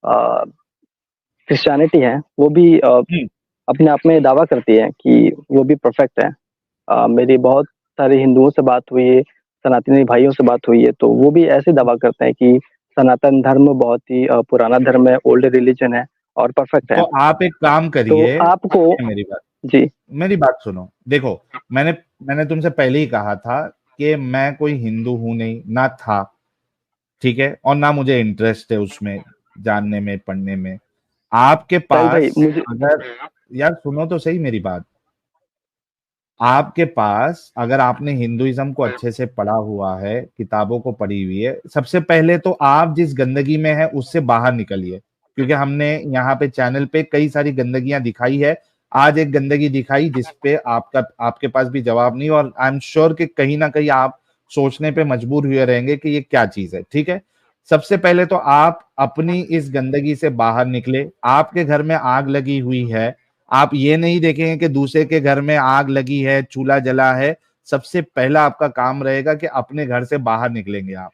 Christianity है वो भी हम्म। अपने आप में दावा करती है कि वो भी परफेक्ट है। मेरी बहुत सारे हिंदुओं से बात हुई है, सनातनी भाइयों से बात हुई है, तो वो भी ऐसे दावा करते हैं कि सनातन धर्म बहुत ही पुराना धर्म है, ओल्ड रिलीजन है और परफेक्ट तो है। आप एक काम तो करिए, आपको सुनिए मेरी बात, जी। मेरी बात सुनो। देखो, मैंने मैंने तुमसे पहले ही कहा था कि मैं कोई हिंदू हूं नहीं, ना था, ठीक है, और ना मुझे इंटरेस्ट है उसमें जानने में, पढ़ने में। आपके साहिल भाई पास मुझे अगर, यार सुनो तो सही मेरी बात, आपके पास अगर आपने हिंदुइज्म को अच्छे से पढ़ा हुआ है, किताबों को पढ़ी हुई है, सबसे पहले तो आप जिस गंदगी में है उससे बाहर निकलिए। क्योंकि हमने यहाँ पे चैनल पे कई सारी गंदगियां दिखाई है। आज एक गंदगी दिखाई जिसपे आपके पास भी जवाब नहीं, और आई एम श्योर कि कहीं ना कहीं आप सोचने पे मजबूर हुए रहेंगे कि ये क्या चीज है, ठीक है। सबसे पहले तो आप अपनी इस गंदगी से बाहर निकले। आपके घर में आग लगी हुई है, आप ये नहीं देखेंगे कि दूसरे के घर में आग लगी है, चूल्हा जला है। सबसे पहला आपका काम रहेगा कि अपने घर से बाहर निकलेंगे आप।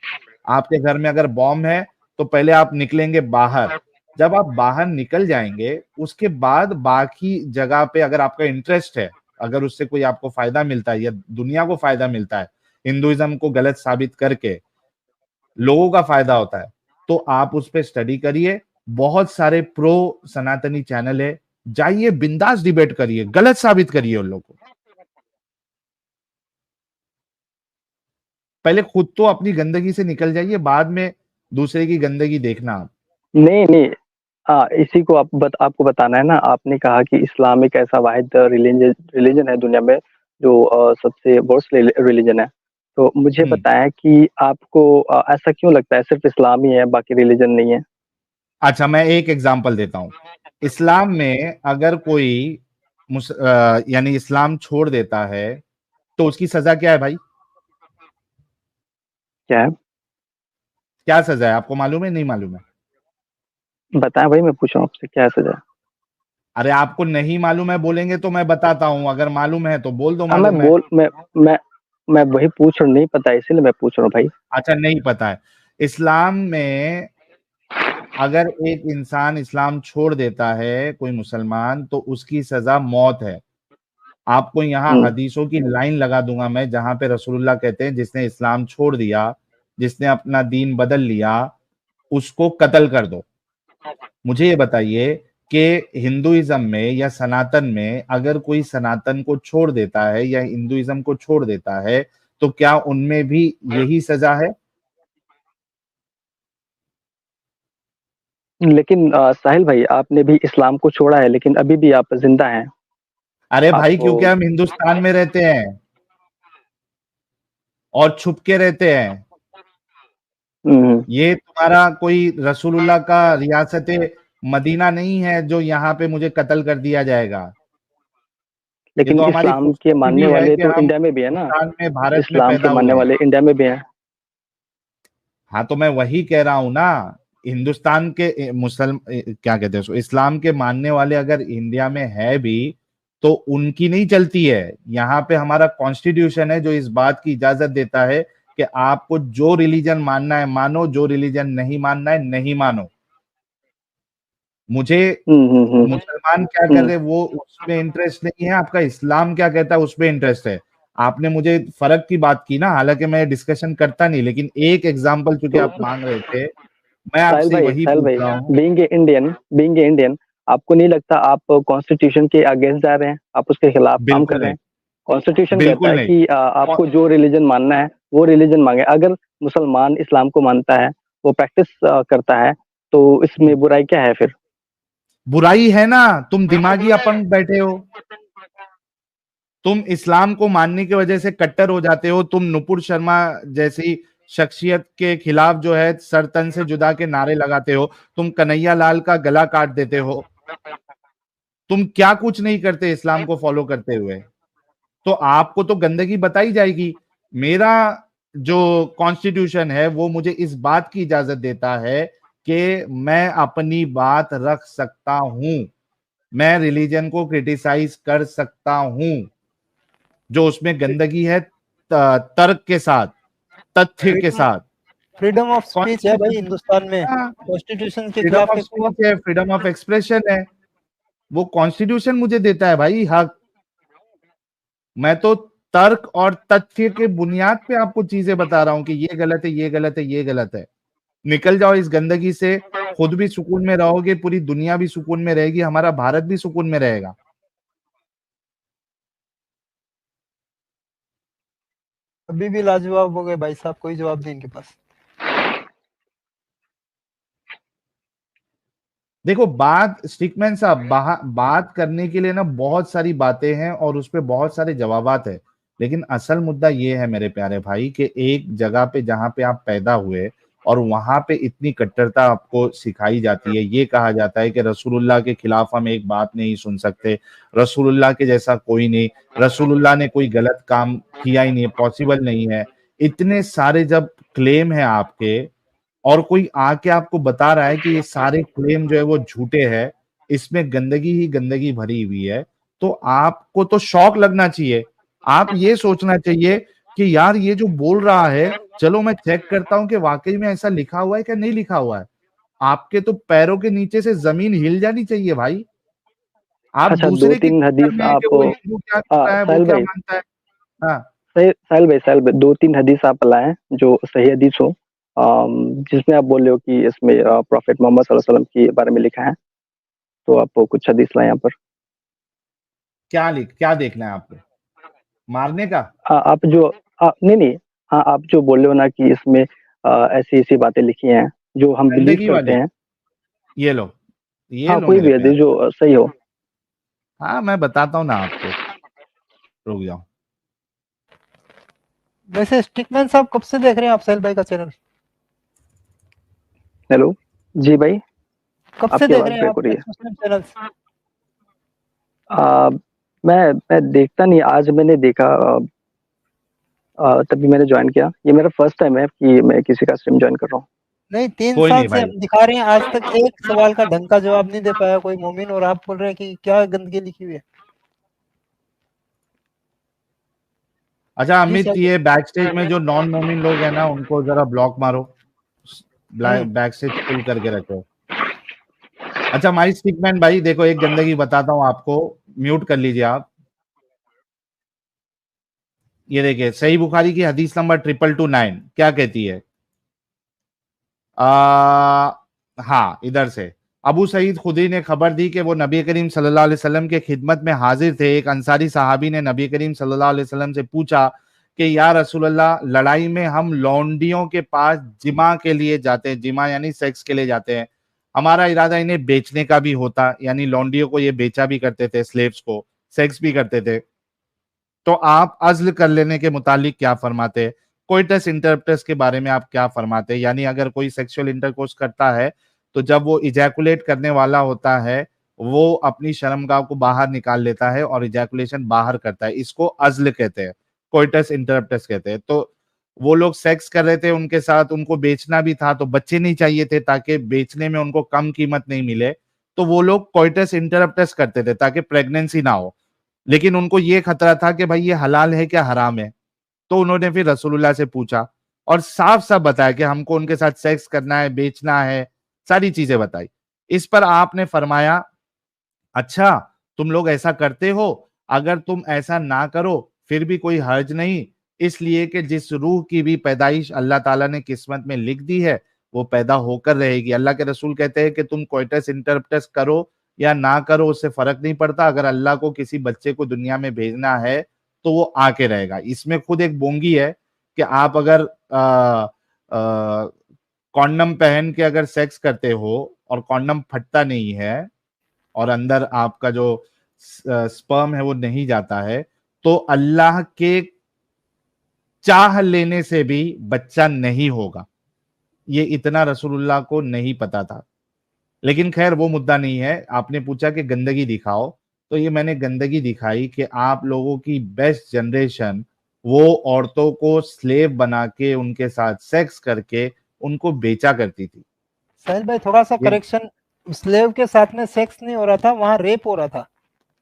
आपके घर में अगर बॉम्ब है तो पहले आप निकलेंगे बाहर। जब आप बाहर निकल जाएंगे उसके बाद बाकी जगह पे अगर आपका इंटरेस्ट है, अगर उससे कोई आपको फायदा मिलता है या दुनिया को फायदा मिलता है, हिंदुइज्म को गलत साबित करके लोगों का फायदा होता है, तो आप उस पर स्टडी करिए। बहुत सारे प्रो सनातनी चैनल है, जाइए बिंदास डिबेट करिए, गलत साबित करिए उन लोगों को। पहले खुद तो अपनी गंदगी से निकल जाइए, बाद में दूसरे की गंदगी देखना आप। नहीं नहीं, हाँ इसी को आपको बताना है ना। आपने कहा कि इस्लाम एक ऐसा वाहिद रिलीजन रिलीजन है दुनिया में जो सबसे वर्स्ट रिलीजन है। तो मुझे हम्म। बताएं कि आपको ऐसा क्यों लगता है सिर्फ इस्लाम ही है, बाकी रिलीजन नहीं है? अच्छा, मैं एक एग्जांपल देता हूं। इस्लाम में अगर कोई यानी इस्लाम छोड़ देता है तो उसकी सजा क्या है भाई? क्या है? क्या सजा है, आपको मालूम है, नहीं मालूम है? बताएं भाई, मैं पूछ रहा हूँ आपसे, क्या है सजा? अरे आपको नहीं मालूम है बोलेंगे तो मैं बताता हूं, अगर मालूम है तो बोल दो हाँ मैं मालूम है। बोल मैं मैं वही पूछ रहा हूँ, नहीं पता इसीलिए मैं पूछ रहा हूँ भाई। अच्छा, नहीं पता है। इस्लाम में अगर एक इंसान इस्लाम छोड़ देता है, कोई मुसलमान, तो उसकी सजा मौत है। आपको यहाँ हम्म। हदीसों की लाइन लगा दूंगा मैं, जहां पे रसूलुल्लाह कहते हैं जिसने इस्लाम छोड़ दिया, जिसने अपना दीन बदल लिया, उसको कत्ल कर दो। मुझे ये बताइए कि हिंदुइज्म में या सनातन में अगर कोई सनातन को छोड़ देता है या हिंदुइज्म को छोड़ देता है, तो क्या उनमें भी यही सजा है? लेकिन साहिल भाई, आपने भी इस्लाम को छोड़ा है लेकिन अभी भी आप जिंदा हैं। अरे आप भाई, क्योंकि हम हिंदुस्तान में रहते हैं और छुप के रहते हैं। हम्म, ये तुम्हारा कोई रसूलुल्लाह का रियासत मदीना नहीं है जो यहाँ पे मुझे कत्ल कर दिया जाएगा। ये लेकिन तो हमारी इस्लाम के खूबसूरती मानने भी है वाले कि तो हम इंडिया में भी है ना। हिंदुस्तान में, भारत में इस्लाम के पैदा मानने हुए हैं। वाले इंडिया में भी हैं। हाँ, तो मैं वही कह रहा हूं ना। हिंदुस्तान के क्या कहते हैं उसको, इस्लाम के मानने वाले अगर इंडिया में है भी, तो उनकी नहीं चलती है। यहाँ पे हमारा कॉन्स्टिट्यूशन है जो इस बात की इजाजत देता है कि आपको जो रिलीजन मानना है मानो, जो रिलीजन नहीं मानना है नहीं मानो। मुझे हम्म हम्म हम्म मुसलमान क्या कर हम्म। रहे हैं वो उसमें इंटरेस्ट नहीं है, आपका इस्लाम क्या कहता है उसमें इंटरेस्ट है। आपने मुझे फर्क की बात की ना, हालांकि मैं डिस्कशन करता नहीं, लेकिन एक एग्जांपल चूंकि तो आप मांग रहे थे, मैं आपसे वही साहिल पूछ भाई, रहा हूँ। बीइंग ए इंडियन, आपको नहीं लगता आप कॉन्स्टिट्यूशन के अगेंस्ट जा रहे हैं, आप उसके खिलाफ काम कर बिल्कुल रहे नहीं, हैं? कॉन्स्टिट्यूशन कहता बिल्कुल है नहीं। कि आपको जो रिलीजन मानना है वो रिलीजन मांगे। अगर मुसलमान इस्लाम को मानता है, वो प्रैक्टिस करता है, तो इसमें बुराई क्या है फिर? बुराई है ना, तुम दिमागी अपंग बैठे हो। तुम इस्लाम को मानने की वजह से कट्टर हो जाते हो। तुम नुपुर शर्मा जैसी शख्सियत के खिलाफ जो है सर तन से जुदा के नारे लगाते हो। तुम कन्हैया लाल का गला काट देते हो। तुम क्या कुछ नहीं करते इस्लाम को फॉलो करते हुए। तो आपको तो गंदगी बताई जाएगी। मेरा जो कॉन्स्टिट्यूशन है वो मुझे इस बात की इजाजत देता है कि मैं अपनी बात रख सकता हूं, मैं रिलीजन को क्रिटिसाइज कर सकता हूं। जो उसमें गंदगी है, तर्क के साथ, तथ्य के साथ, फ्रीडम ऑफ स्पीच है भाई हिंदुस्तान में, कॉन्स्टिट्यूशन के फ्रीडम खिलाफ ऑफ कैसे हुआ? स्पीच है, फ्रीडम ऑफ एक्सप्रेशन है, वो कॉन्स्टिट्यूशन मुझे देता है भाई हक। मैं तो तर्क और तथ्य के बुनियाद पे आपको चीजें बता रहा हूं कि ये गलत है, ये गलत है, ये गलत है। निकल जाओ इस गंदगी से, खुद भी सुकून में रहोगे, पूरी दुनिया भी सुकून में रहेगी, हमारा भारत भी सुकून में रहेगा। अभी भी लाजवाब हो गए भाई साहब, कोई जवाब नहीं इनके पास। देखो बात स्टिकमैन साहब, बात करने के लिए ना बहुत सारी बातें हैं और उस पर बहुत सारे जवाबात है, लेकिन असल मुद्दा ये है मेरे प्यारे भाई कि एक जगह पे जहां पे आप पैदा हुए और वहां पे इतनी कट्टरता आपको सिखाई जाती है, ये कहा जाता है कि रसूलुल्लाह के खिलाफ हम एक बात नहीं सुन सकते, रसूलुल्लाह के जैसा कोई नहीं, रसूलुल्लाह ने कोई गलत काम किया ही नहीं, पॉसिबल नहीं है। इतने सारे जब क्लेम है आपके और कोई आके आपको बता रहा है कि ये सारे क्लेम जो है वो झूठे हैं, इसमें गंदगी ही गंदगी भरी हुई है, तो आपको तो शौक लगना चाहिए। आप ये सोचना चाहिए कि यार ये जो बोल रहा है, चलो मैं चेक करता हूं कि वाकई में ऐसा लिखा हुआ है क्या नहीं लिखा हुआ है। आपके तो पैरों के नीचे से जमीन हिल जानी चाहिए भाई। आप अच्छा, दो दूसरे के तीन चक्कर हदीस में कि आप वो हिंदू क्या कर रहा है, वो साहिल क्या भाई, मानता है। हाँ, साहिल भाई, दो तीन हदीस आप लाए जो सही हदीस हो, जिसमें आप बोल रहे हो कि इसमें प्रॉफेट मोहम्मद सल्लल्लाहु अलैहि वसल्लम के बारे में लिखा है, तो आप कुछ हदीस लाए यहाँ पर। क्या देखना है आपको, मारने का? आप जो नहीं नहीं, हाँ, आप जो बोल रहे हो ना कि इसमें ऐसी ऐसी बातें लिखी हैं जो हम बिलीव गंदगी करते वाली, हैं। ये लो, ये हाँ, लो कोई मेरे भी हदीस प्यारे। जो सही हो। हाँ मैं बताता हूँ ना आपको, रुक जाओ। वैसे स्टिकमैन साहब कब से देख रहे हैं आप साहिल भाई का चैनल? हेलो, जी भाई, कब से आपकी देख आवाज रहे हैं ब्रेक आप हो रही है। मुस्लिम चैनल? मैं देखता नहीं, आज मैंने देखा, तभी मैंने ज्वाइन किया। ये मेरा फर्स्ट टाइम है कि मैं किसी का स्ट्रीम ज्वाइन कर रहा हूँ। नहीं, 3 कोई साल नहीं से भाई। हम दिखा रहे हैं, आज तक एक सवाल का ढंग का जवाब नहीं दे पाया कोई मोमिन, और आप बोल रहे हैं कि क्या गंदगी लिखी हुई है। अच्छा जी अमित, साहिल ये बैक स्टेज में जो नॉन मोमिन लोग हैं ना, उनको जरा ब्लॉक मारो, भाई। बैक स्टेज फुल करके रखो। अच्छा माई स्टिकमैन भाई, देखो एक गंदगी बताता हूँ आपको, म्यूट कर लीजिए आप। ये देखिए सही बुखारी की हदीस नंबर 2229 क्या कहती है? हाँ इधर से, अबू सईद खुदरी ने खबर दी कि वो नबी करीम सल्लल्लाहु अलैहि वसल्लम के खिदमत में हाजिर थे। एक अंसारी सहाबी ने नबी करीम सल्लल्लाहु अलैहि वसल्लम से पूछा कि या रसूलल्लाह, लड़ाई में हम लौंडियों के पास जिमा के लिए जाते हैं, जिमा यानी सेक्स के लिए जाते हैं, हमारा इरादा इन्हें बेचने का भी होता, यानी लौंडियों को ये बेचा भी करते थे, स्लेव्स को सेक्स भी करते थे, तो आप अज़्ल कर लेने के मुतालिक क्या फरमाते हैं? कोइटस इंटरप्टस के बारे में आप क्या फरमाते हैं? यानी अगर कोई सेक्सुअल इंटरकोर्स करता है तो जब वो इजैकुलेट करने वाला होता है, वो अपनी शर्मगाह को बाहर निकाल लेता है और इजैकुलेशन बाहर करता है, इसको अज़्ल कहते हैं, कोइटस इंटरप्टस कहते हैं। तो वो लोग सेक्स कर रहे थे उनके साथ, उनको बेचना भी था, तो बच्चे नहीं चाहिए थे ताकि बेचने में उनको कम कीमत नहीं मिले, तो वो लोग कोइटस इंटरप्टस करते थे ताकि प्रेगनेंसी ना हो। लेकिन उनको ये खतरा था कि भाई ये हलाल है क्या हराम है, तो उन्होंने फिर रसूलुल्लाह से पूछा और साफ साफ बताया कि हमको उनके साथ सेक्स करना है, बेचना है, सारी चीजें बताई। इस पर आपने फरमाया, अच्छा तुम लोग ऐसा करते हो, अगर तुम ऐसा ना करो फिर भी कोई हर्ज नहीं, इसलिए कि जिस रूह की भी पैदाइश अल्लाह ताला ने किस्मत में लिख दी है वो पैदा होकर रहेगी। अल्लाह के रसूल कहते हैं कि तुम कोइटस इंटरप्टस करो या ना करो, उससे फर्क नहीं पड़ता, अगर अल्लाह को किसी बच्चे को दुनिया में भेजना है तो वो आके रहेगा। इसमें खुद एक बोंगी है कि आप अगर कॉन्डम पहन के अगर सेक्स करते हो और कॉन्डम फटता नहीं है और अंदर आपका जो स्पर्म है वो नहीं जाता है, तो अल्लाह के चाह लेने से भी बच्चा नहीं होगा। ये इतना रसूलुल्लाह को नहीं पता था, लेकिन खैर वो मुद्दा नहीं है। आपने पूछा कि गंदगी दिखाओ, तो ये मैंने गंदगी दिखाई कि आप लोगों की बेस्ट जनरेशन वो औरतों को स्लेव बना के उनके साथ सेक्स करके उनको बेचा करती थी। साहिल भाई थोड़ा सा ये करेक्शन, स्लेव के साथ में सेक्स नहीं हो रहा था, वहां रेप हो रहा था।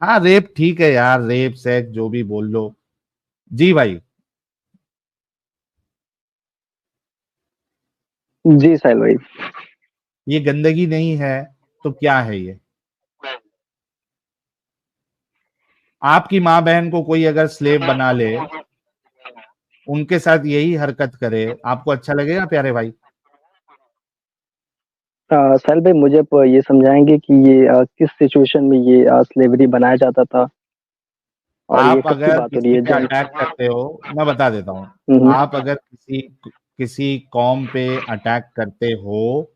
हाँ रेप ठीक है यार, रेप सेक्स जो भी बोल लो। जी भाई। जी साहिल भाई। ये गंदगी नहीं है तो क्या है ये? आपकी माँ बहन को कोई अगर स्लेव बना ले, उनके साथ यही हरकत करे, आपको अच्छा लगेगा प्यारे भाई? साहिल भाई, मुझे आप ये समझाएंगे कि ये किस सिचुएशन में ये स्लेवरी बनाया जाता था और ये आप कब की अगर बात हो रही किसी है, पे जंग? अटैक करते हो, मैं बता देता हूँ, हम्म। आप अगर किसी किसी कौम पे अटैक करते हो,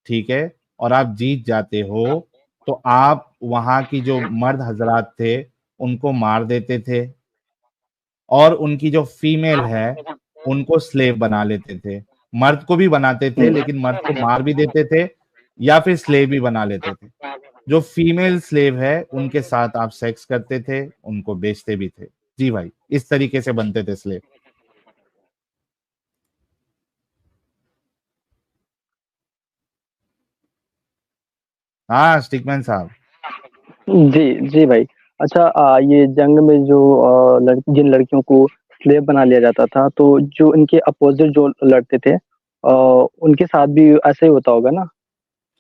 ठीक है, और आप जीत जाते हो, तो आप वहां की जो मर्द हजरात थे उनको मार देते थे, और उनकी जो फीमेल है उनको स्लेव बना लेते थे। मर्द को भी बनाते थे, हम्म। लेकिन मर्द को मार भी देते थे या फिर स्लेव भी बना लेते थे। जो फीमेल स्लेव है उनके साथ आप सेक्स करते थे, उनको बेचते भी थे। जी भाई, इस तरीके से बनते थे स्लेव। हाँ स्टिकमैन साहब। जी जी भाई। अच्छा, ये जंग में जो जिन लड़कियों को स्लेव बना लिया जाता था, तो जो इनके अपोजिट जो लड़ते थे, उनके साथ भी ऐसे ही होता होगा ना?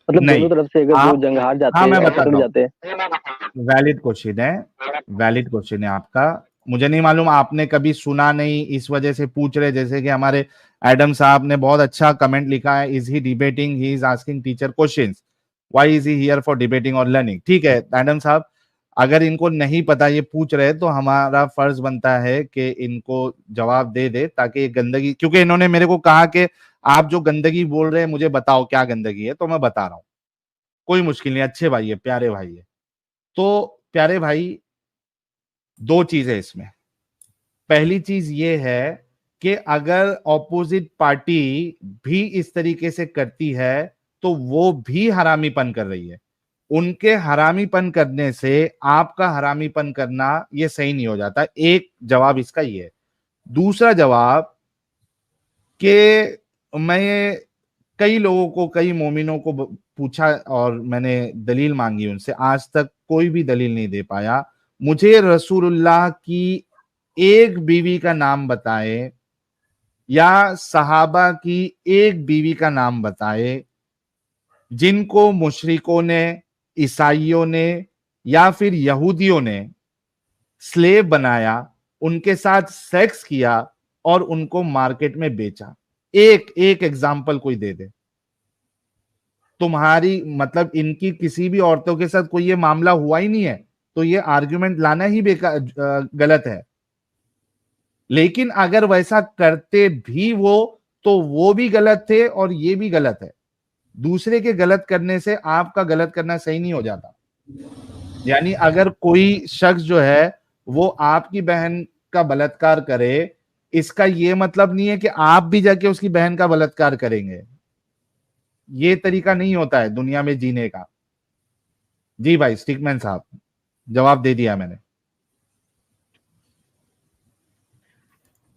मतलब दोनों नहीं, तरफ से अगर जो आप, जंग हार हाँ जाते मैं और पकड़ बताता हूँ, जाते हैं। वैलिड क्वेश्चन है, वैलिड क्वेश्चन है आपका। मुझे नहीं मालूम, आपने कभी सुना नहीं इस वजह से पूछ रहे। जैसे कि हमारे एडम साहब ने बहुत अच्छा कमेंट लिखा है, is he debating, he is asking teacher questions, why is he here for debating और लर्निंग। ठीक है एडम साहब, अगर इनको नहीं पता ये पूछ रहे तो हमारा फर्ज बनता है कि इनको जवाब दे दे, ताकि ये गंदगी, क्योंकि इन्होंने मेरे को कहा कि आप जो गंदगी बोल रहे हैं मुझे बताओ क्या गंदगी है, तो मैं बता रहा हूं। कोई मुश्किल नहीं, अच्छे भाई है, प्यारे भाई है। तो प्यारे भाई, दो चीज है इसमें। पहली चीज ये है कि अगर ऑपोजिट पार्टी भी इस तरीके से करती है तो वो भी हरामीपन कर रही है। उनके हरामीपन करने से आपका हरामीपन करना ये सही नहीं हो जाता। एक जवाब इसका ये है। दूसरा जवाब कि मैं ये कई लोगों को, कई मोमिनों को पूछा और मैंने दलील मांगी उनसे, आज तक कोई भी दलील नहीं दे पाया। मुझे रसूलुल्लाह की एक बीवी का नाम बताए या सहाबा की एक बीवी का नाम बताए जिनको मुशरिकों ने, ईसाइयों ने या फिर यहूदियों ने स्लेव बनाया, उनके साथ सेक्स किया और उनको मार्केट में बेचा। एक एक एग्जाम्पल कोई दे दे। तुम्हारी मतलब इनकी किसी भी औरतों के साथ कोई ये मामला हुआ ही नहीं है, तो ये आर्ग्यूमेंट लाना ही बेकार, गलत है। लेकिन अगर वैसा करते भी वो, तो वो भी गलत थे और ये भी गलत है। दूसरे के गलत करने से आपका गलत करना सही नहीं हो जाता। यानी अगर कोई शख्स जो है वो आपकी बहन का बलात्कार करे, इसका ये मतलब नहीं है कि आप भी जाके उसकी बहन का बलात्कार करेंगे। ये तरीका नहीं होता है दुनिया में जीने का। जी भाई स्टिकमैन साहब, जवाब दे दिया मैंने।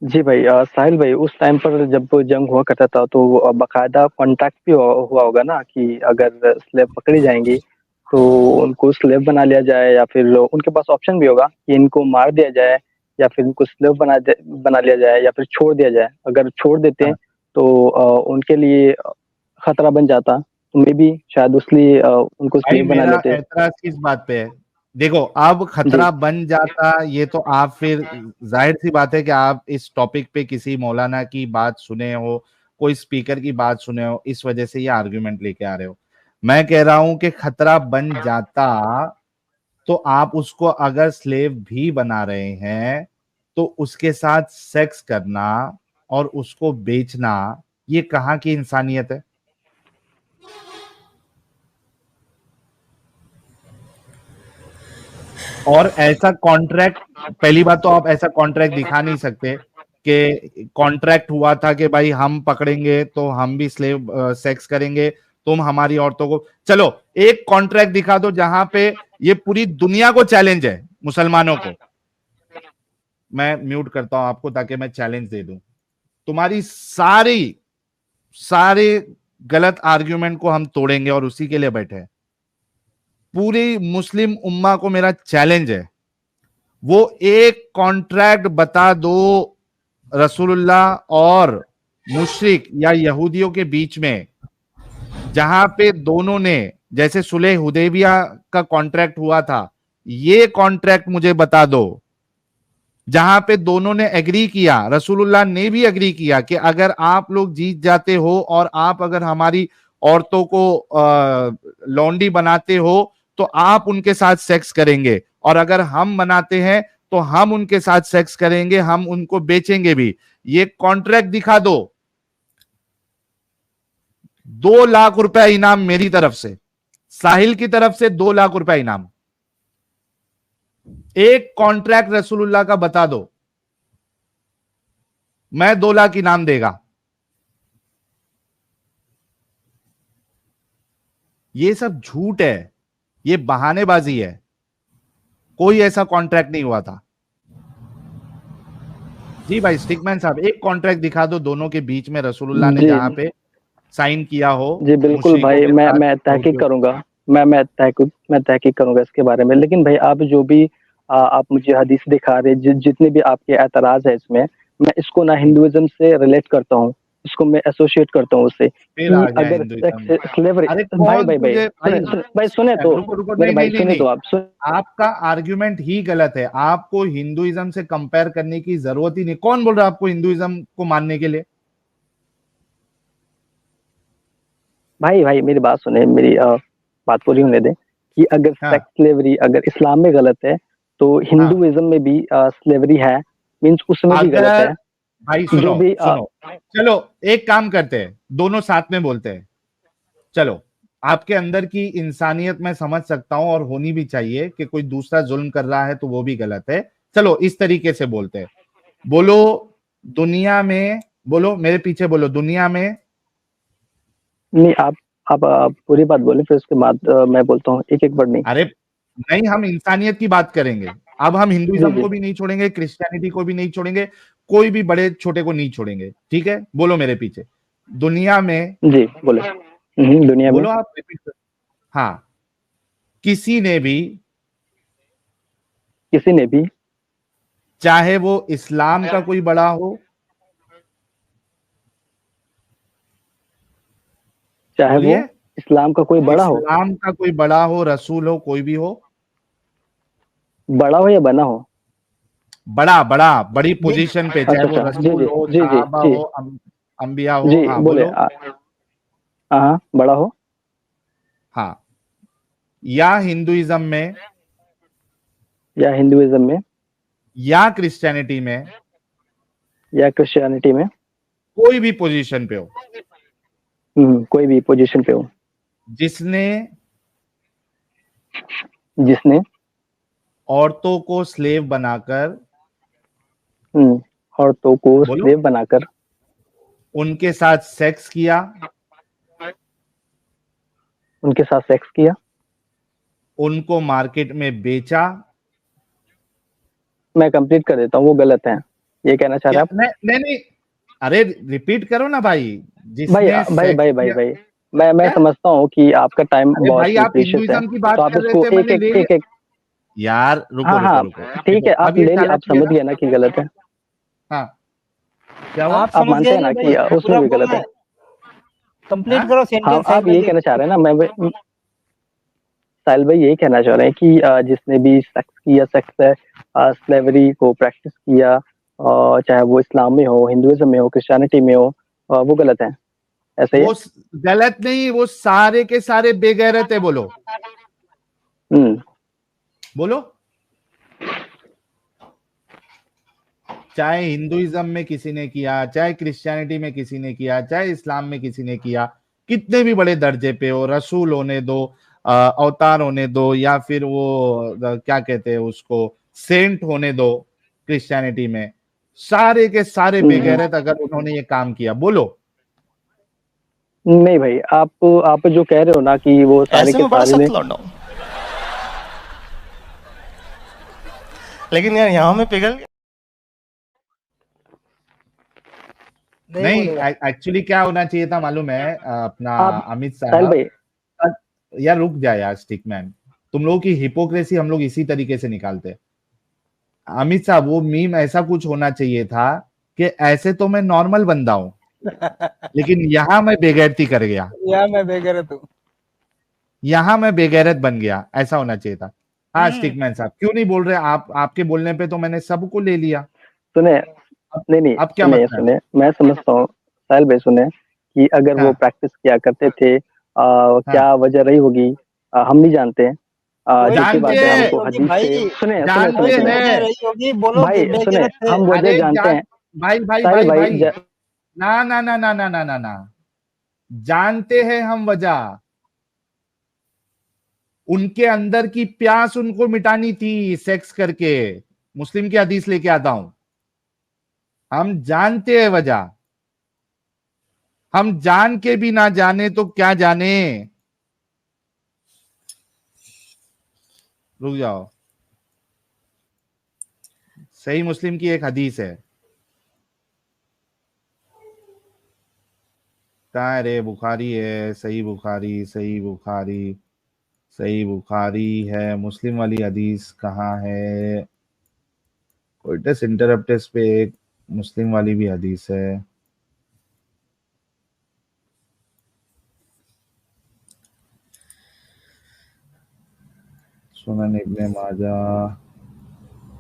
जी भाई। साहिल भाई, उस टाइम पर जब वो जंग हुआ करता था, तो बाकायदा कॉन्ट्रैक्ट भी हुआ होगा ना कि अगर स्लेब पकड़ी जाएंगी तो उनको स्लेब बना लिया जाए, या फिर उनके पास ऑप्शन भी होगा कि इनको मार दिया जाए, या फिर इनको स्लेब बना लिया जाए, या फिर छोड़ दिया जाए। अगर छोड़ देते हैं हाँ, तो उनके लिए खतरा बन जाता, तो मे भी शायद उसलिए उनको भाई स्लेब बना मेरा लेते। एतराज किस बात पे है? देखो, अब जी खतरा बन जाता, ये तो आप फिर, जाहिर सी बात है कि आप इस टॉपिक पे किसी मौलाना की बात सुने हो, कोई स्पीकर की बात सुने हो, इस वजह से ये आर्गुमेंट लेके आ रहे हो। मैं कह रहा हूं कि खतरा बन जाता तो आप उसको अगर स्लेव भी बना रहे हैं तो उसके साथ सेक्स करना और उसको बेचना, ये कहाँ की इंसानियत है? और ऐसा कॉन्ट्रैक्ट, पहली बात तो आप ऐसा कॉन्ट्रैक्ट दिखा नहीं सकते कि कॉन्ट्रैक्ट हुआ था कि भाई हम पकड़ेंगे तो हम भी स्लेव सेक्स करेंगे, तुम हमारी औरतों को। चलो एक कॉन्ट्रैक्ट दिखा दो जहां पे ये पूरी दुनिया को चैलेंज है, मुसलमानों को। मैं म्यूट करता हूं आपको ताकि मैं चैलेंज दे दूं। तुम्हारी सारी सारे गलत आर्ग्यूमेंट को हम तोड़ेंगे और उसी के लिए बैठे हैं। पूरी मुस्लिम उम्मा को मेरा चैलेंज है, वो एक कॉन्ट्रैक्ट बता दो रसूलुल्लाह और मुशरिक या यहूदियों के बीच में, जहां पे दोनों ने, जैसे सुलह हुदैबिया का कॉन्ट्रैक्ट हुआ था, ये कॉन्ट्रैक्ट मुझे बता दो जहां पे दोनों ने एग्री किया, रसूलुल्लाह ने भी एग्री किया कि अगर आप लोग जीत जाते हो और आप अगर हमारी औरतों को लौंडी बनाते हो तो आप उनके साथ सेक्स करेंगे, और अगर हम बनाते हैं तो हम उनके साथ सेक्स करेंगे, हम उनको बेचेंगे भी। ये कॉन्ट्रैक्ट दिखा दो। 2 लाख रुपए इनाम मेरी तरफ से, साहिल की तरफ से 2 लाख रुपए इनाम। एक कॉन्ट्रैक्ट रसूलुल्लाह का बता दो, मैं 2 लाख इनाम देगा। ये सब झूठ है, ये बहानेबाजी है, कोई ऐसा कॉन्ट्रैक्ट नहीं हुआ था। जी भाई स्टिकमैन साहब, एक कॉन्ट्रैक्ट दिखा दो दोनों के बीच में रसूलुल्लाह ने जहां पे साइन किया हो। जी बिल्कुल भाई, मैं तहकीक करूंगा, मैं तहकीक करूंगा इसके बारे में। लेकिन भाई आप जो भी आप मुझे हदीस दिखा रहे, जितने भी आपके एतराज है इसमें, मैं इसको ना हिंदुइज्म से रिलेट करता हूँ, इसको मैं एसोसिएट करता हूँ उससे कि अगर स्लेवरी, भाई सुने तो मेरे भाई, सुने तो आप आपका आर्ग्यूमेंट ही गलत है, आपको हिंदुइज्म से कंपेयर करने की जरूरत ही नहीं। कौन बोल रहा है आपको हिंदुइज्म को मानने के लिए? भाई मेरी बात सुने, मेरी बात पूरी होने दें कि अगर सेक्स स्लेवरी अगर इस्लाम में गलत है तो हिंदुइज्म में भी स्लेवरी है, मींस उसमें भी गलत है भाई। सुनो भी सुनो, चलो एक काम करते हैं, दोनों साथ में बोलते हैं। चलो, आपके अंदर की इंसानियत मैं समझ सकता हूं और होनी भी चाहिए कि कोई दूसरा जुल्म कर रहा है तो वो भी गलत है। चलो इस तरीके से बोलते हैं, बोलो दुनिया में, बोलो मेरे पीछे बोलो, दुनिया में नहीं, आप पूरी बात बोले, फिर उसके बाद मैं बोलता हूँ एक एक वर्ड नहीं। अरे नहीं, हम इंसानियत की बात करेंगे। अब हम हिंदुइज्म को भी नहीं छोड़ेंगे, क्रिश्चियनिटी को भी नहीं छोड़ेंगे, कोई भी बड़े छोटे को नहीं छोड़ेंगे, ठीक है? बोलो मेरे पीछे, दुनिया में। जी बोले, दुनिया बोलो में। आप रिपीट। हाँ, किसी ने भी चाहे वो इस्लाम का कोई बड़ा हो, चाहे वो इस्लाम का कोई बड़ा हो, इस्लाम का कोई बड़ा हो, रसूल हो, कोई भी हो, बड़ा हो या बना हो, बड़ी पोजीशन पे, चाहे वो रसूल हो, सहाबा हो, अंबिया हो। जी हाँ बोले, हाँ बड़ा हो, हाँ, या हिंदुइज्म में, या क्रिश्चियनिटी में, कोई भी पोजीशन पे हो, कोई भी पोजीशन पे हो, जिसने औरतों को स्लेव बनाकर उनके साथ सेक्स किया, उनको मार्केट में बेचा। मैं कंप्लीट कर देता हूँ, वो गलत है, ये कहना चाह रहे आप? नहीं, अरे रिपीट करो ना भाई। भाई मैं समझता हूँ कि आपका टाइम बहुत प्रीशियस है, तो आप इसको एक यार रुको। ठीक है, आप ले लीजिए, आप समझ गए ना कि गलत है। हाँ, क्या आप मानते हैं ना कि उसमें भी गलत है? कंप्लीट करो सेंटेंस। आप यही कहना चाह रहे हैं ना? मैं साहिल भाई यही कहना चाह रहे हैं कि जिसने भी सेक्स किया, स्लेवरी को प्रैक्टिस किया, चाहे वो इस्लाम में हो, हिंदुइज्म में हो, क्रिश्चियनिटी में हो, वो गलत है, ऐसे वो गलत नहीं, वो सारे के सारे बेगैरत है। बोलो चाहे हिंदुइज्म में किसी ने किया, चाहे क्रिश्चियनिटी में किसी ने किया, चाहे इस्लाम में किसी ने किया, कितने भी बड़े दर्जे पे हो, रसूल होने दो, अवतार होने दो, या फिर वो क्या कहते हैं उसको, सेंट होने दो, क्रिश्चियनिटी में सारे के सारे बेगैरत अगर उन्होंने ये काम किया। बोलो। नहीं भाई, आप जो कह रहे हो ना कि वो सारे के सारे ने, लेकिन यार यहाँ में पिघल गया। नहीं, एक्चुअली क्या होना चाहिए था मालूम है? अपना अमित साहब, यार रुक जाए यार स्टिकमैन, तुम लोगों की हिपोक्रेसी हम लोग इसी तरीके से निकालते हैं। अमित साहब, वो मीम ऐसा कुछ होना चाहिए था कि ऐसे तो मैं नॉर्मल बंदा हूं, लेकिन यहाँ मैं बेगैरती कर गया, यहाँ मैं बेगैरत हूँ, यहाँ मैं बेगैरत बन गया, ऐसा होना चाहिए था। हाँ स्टिकमैन साहब, क्यों नहीं बोल रहे आप? आपके बोलने पे तो मैंने सबको ले लिया। सुने, अब नहीं नहीं, अब क्या सुने मतलब है? सुने, मैं समझता हूँ साहिल भाई, सुने कि अगर वो हाँ प्रैक्टिस किया करते थे, हाँ, क्या वजह रही होगी, हम नहीं जानते हैं। कोई जो सी जानते बात है, वजह रही हमको होगी हदीस से, भाई, सुने सुने जानते सुने कोई तो सुने, वजह हैं रही होगी, बोलो भाई सुने, बेगैरत थे। हम वजह अरे जानते जान, हैं। भाई भाई साहिल भाई भाई भाई, ना ना ना ना ना ना ना ना, जानते हैं हम वजह। उनके अंदर की प्यास उनको मिटानी थी सेक्स करके। मुस्लिम की हदीस लेके आता हूं, हम जानते हैं वजह। हम जान के भी ना जाने तो क्या जाने। रुक जाओ, सही मुस्लिम की एक हदीस है, कहाँ है रे? बुखारी है, सही बुखारी, सही बुखारी, सही बुखारी है। मुस्लिम वाली हदीस कहाँ है? कोइटस इंटरप्टेस पे एक मुस्लिम वाली भी हदीस है। सुनन इब्ने माजा,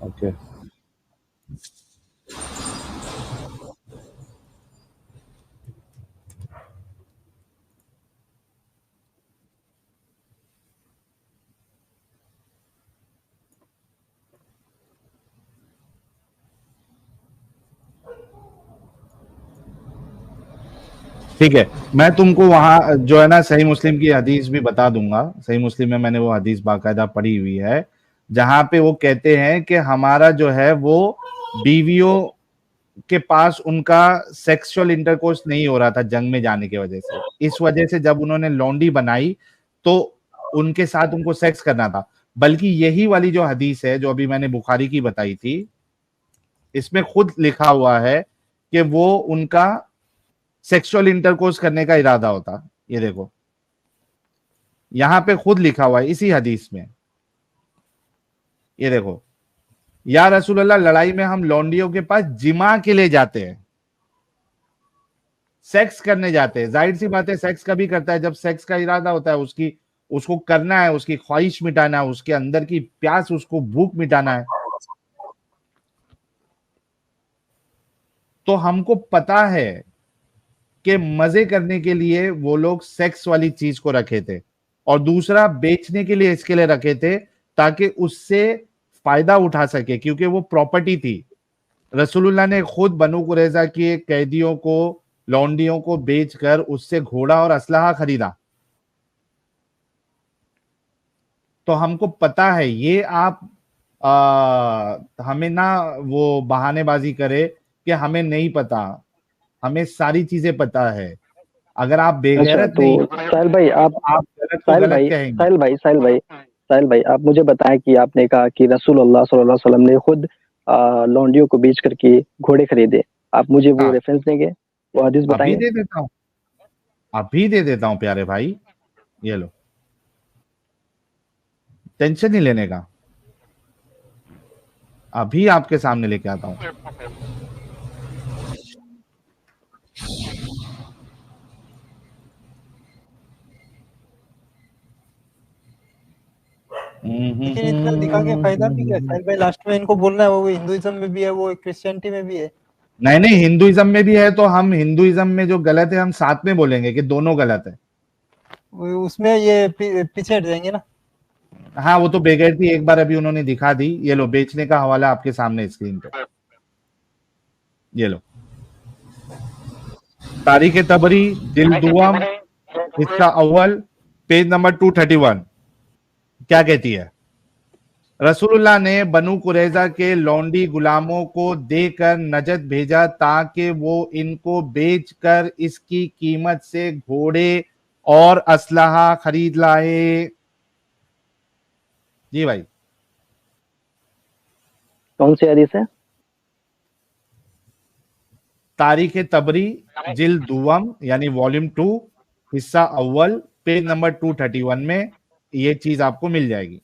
ओके। ठीक है, मैं तुमको वहां जो है ना सही मुस्लिम की हदीस भी बता दूंगा। सही मुस्लिम में मैंने वो हदीस बाकायदा पढ़ी हुई है, जहां पे वो कहते हैं कि हमारा जो है वो बीवियों के पास उनका सेक्सुअल इंटरकोर्स नहीं हो रहा था जंग में जाने की वजह से। इस वजह से जब उन्होंने लौंडी बनाई तो उनके साथ उनको सेक्स करना था। बल्कि यही वाली जो हदीस है जो अभी मैंने बुखारी की बताई थी, इसमें खुद लिखा हुआ है कि वो उनका सेक्सुअल इंटरकोर्स करने का इरादा होता। ये देखो, यहां पे खुद लिखा हुआ है इसी हदीस में। ये देखो, या रसूल अल्लाह, लड़ाई में हम लौंडियों के पास जिमा के लिए जाते हैं, सेक्स करने जाते हैं। जाहिर सी बात है, सेक्स कभी करता है जब सेक्स का इरादा होता है, उसकी उसको करना है, उसकी ख्वाहिश मिटाना है, उसके अंदर की प्यास, उसको भूख मिटाना है। तो हमको पता है कि मजे करने के लिए वो लोग सेक्स वाली चीज को रखे थे, और दूसरा बेचने के लिए इसके लिए रखे थे ताकि उससे फायदा उठा सके, क्योंकि वो प्रॉपर्टी थी। रसूलुल्लाह ने खुद बनु कुरैजा के कैदियों को, लौंडियों को बेचकर उससे घोड़ा और असलहा खरीदा। तो हमको पता है ये। आप हमें ना वो बहानेबाजी करे कि हमें नहीं पता, हमें सारी चीजें पता है। अगर आप अच्छा, बेगैरत तो नहीं, साहिल भाई आप, तो आप गलत को साहिल गलत भाई कहेंगे। साहिल भाई साहिल भाई साहिल भाई, आप मुझे बताएं कि आपने कहा कि रसूलुल्लाह सल्लल्लाहु अलैहि वसल्लम ने खुद लौंडियों को बेच करके घोड़े खरीदे। आप मुझे वो हाँ, रेफरेंस देंगे, वो हदीस अभी बताएंगे? दे देता हूँ, अभी दे देता हूँ प्यारे भाई। ये लो, टेंशन नहीं लेने का, अभी आपके सामने लेके आता हूँ। लेकिन इतना दिखा के फायदा भी क्या साहिल भाई? लास्ट में इनको बोलना है वो हिंदुइज्म में भी है, वो क्रिश्चियनिटी में भी है। नहीं नहीं, हिंदुइज्म में भी है, तो हम हिंदुइज्म में जो गलत है हम साथ में बोलेंगे कि दोनों गलत है। उसमें ये पीछे हट जाएंगे ना। हाँ, वो तो बेगैरती एक बार अभी उन्होंने दिखा दी। ये लो, बेचने का हवाला आपके सामने स्क्रीन पे, ये लो। तारीख तबरी, जिल्द दुआम, हिस्सा अव्वल, पेज नंबर 231, क्या कहती है? रसूलुल्लाह ने बनु कुरैजा के लौंडी गुलामों को देकर नजद भेजा ताकि वो इनको बेचकर इसकी कीमत से घोड़े और असलहा खरीद लाए। जी भाई, कौन सी हदीस है? तारीख तबरी, जिल्द दुवम यानी वॉल्यूम 2, हिस्सा अव्वल, पेज नंबर 231 में ये चीज आपको मिल जाएगी।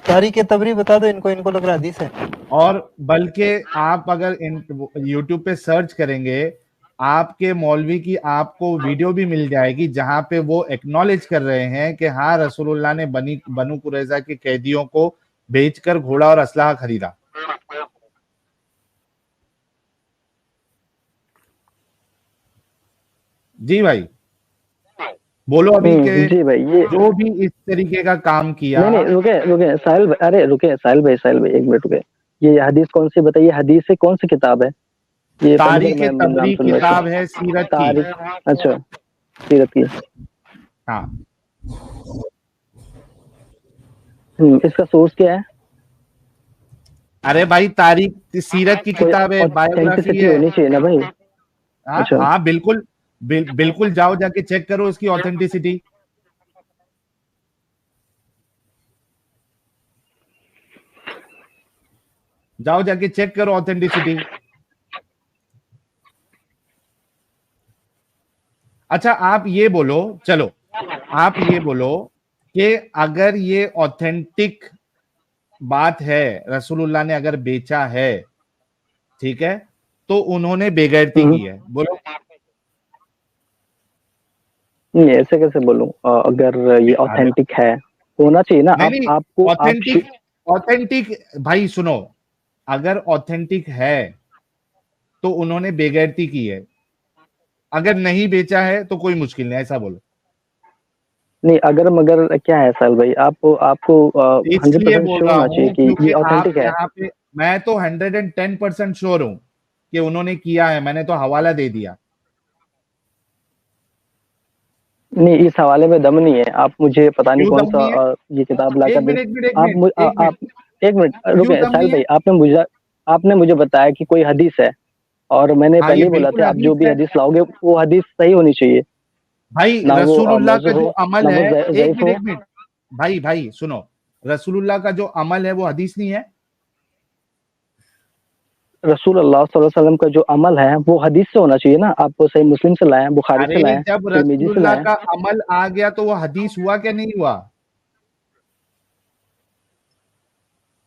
तारीख तबरी बता दो इनको, इनको लग रहा हदीस है। और बल्कि आप अगर यूट्यूब पे सर्च करेंगे, आपके मौलवी की आपको वीडियो भी मिल जाएगी जहां पे वो एक्नॉलेज कर रहे हैं कि हाँ रसूलुल्लाह ने बनु कुरैजा के कैदियों को बेचकर घोड़ा और असलाह खरीदा। जी भाई बोलो अभी के जी भाई, ये जो भी इस तरीके का काम किया। नहीं नहीं, रुके रुके साहिल भाई, अरे रुके साहिल भाई, साहिल भाई एक मिनट रुके। ये हदीस कौन सी बताइए, हदीस से कौन सी किताब है ये? पहली बार तारीख मैं नाम तबरी सुन रहा किताब था। है सीरत की। तारीख, अच्छा, सीरत की। हाँ इसका सोर्स क्या है? अरे भाई तारीख सीरत की कोई किताब है, बायोग्राफी ऑथेंटिसिटी है। होनी चाहिए ना भाई। हाँ अच्छा, हाँ बिल्कुल, बिल्कुल जाओ जाके चेक करो उसकी ऑथेंटिसिटी। जाओ जाके चेक करो ऑथेंटिसिटी। अच्छा आप ये बोलो, चलो आप ये बोलो कि अगर ये ऑथेंटिक बात है, रसूलुल्लाह ने अगर बेचा है, ठीक है, तो उन्होंने बेगैरती की है, बोलो। नहीं ऐसे कैसे बोलूं? अगर ये अरे ऑथेंटिक है होना चाहिए ना। नहीं आप नहीं, आपको आप ऑथेंटिक ऑथेंटिक भाई सुनो, अगर ऑथेंटिक है तो उन्होंने बेगैरती की है, अगर नहीं बेचा है तो कोई मुश्किल नहीं, ऐसा बोलो। नहीं, अगर मगर क्या है साहिल भाई, आपको 100% इसलिए बोल श्योर रहा होना चाहिए हूं कि क्योंकि ये आप ऑथेंटिक है। यहाँ पे, मैं तो 110% श्योर हूं कि उन्होंने किया है, मैंने तो हवाला दे दिया। नहीं, इस हवाले में दम नहीं है। आप मुझे पता नहीं क्यों कौन दम सा नहीं है? ये किताब लाकर एक दे। मिनट एक मिनट एक आप मिनट एक मिनट, आप एक मिनट क्यों रुके दम साहिल नहीं है? भाई, आपने मुझे बताया कि कोई हदीस है, और मैंने हाँ पहले ये ही बोला बिल्कुल था आप हदीस जो भी है हदीस लाओगे वो हदीस सही होनी चाहिए। भाई। ना वो रसूलुल्लाह का मौजू जो हो, अमल ना वो है, ज़ईफ़ हो। एक मिनट भाई भाई सुनो, रसूलुल्लाह का जो अमल है वो हदीस नहीं है। रसूल अल्लाह सल्लल्लाहु अलैहि वसल्लम का जो अमल है वो हदीस से होना चाहिए ना। आप सही मुस्लिम से लाए, बुखारी अरे से लाए, जब तिरमिजी से रसूलुल्लाह लाए। का अमल आ गया तो वो हदीस हुआ क्या नहीं हुआ?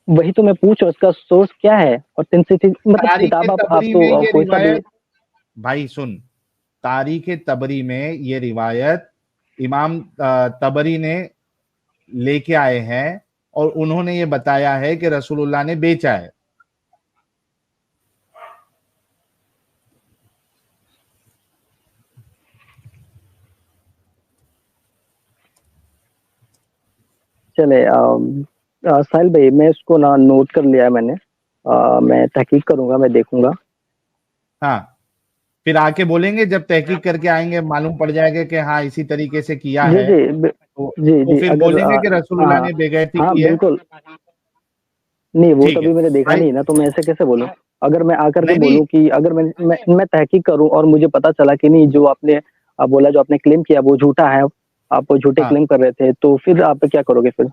वही तो मैं पूछ रहा हूँ, उसका सोर्स क्या है? ऑथेंटिसिटी मतलब तारीख किताब आप तबरी तो में ये कोई सा भी। रिवायत, भाई सुन, तारीख तबरी में ये रिवायत इमाम तबरी ने लेके आए हैं और उन्होंने ये बताया है कि रसूलुल्लाह ने बेचा है। चले साहिल भाई, मैं इसको ना नोट कर लिया है मैंने। मैं तहकीक करूंगा, मैं देखूंगा। हाँ फिर आके बोलेंगे, जब तहकीक करके आएंगे मालूम पड़ जाएगा कि हाँ इसी तरीके से किया जी है, जी जी तो जी, फिर अगर बोलेंगे कि रसूलुल्लाह हाँ ने बेगैरती हाँ की है। बिल्कुल। नहीं, वो तो ठीक है अभी मैंने देखा भाई। नहीं ना, तो मैं ऐसे कैसे बोलूं? अगर मैं आकर के नहीं नहीं, बोलूं कि अगर मैं तहकीक करूं और मुझे पता चला कि नहीं, जो आपने बोला, जो आपने क्लेम किया वो झूठा है, आप झूठे हाँ क्लेम कर रहे थे, तो फिर आप क्या करोगे फिर?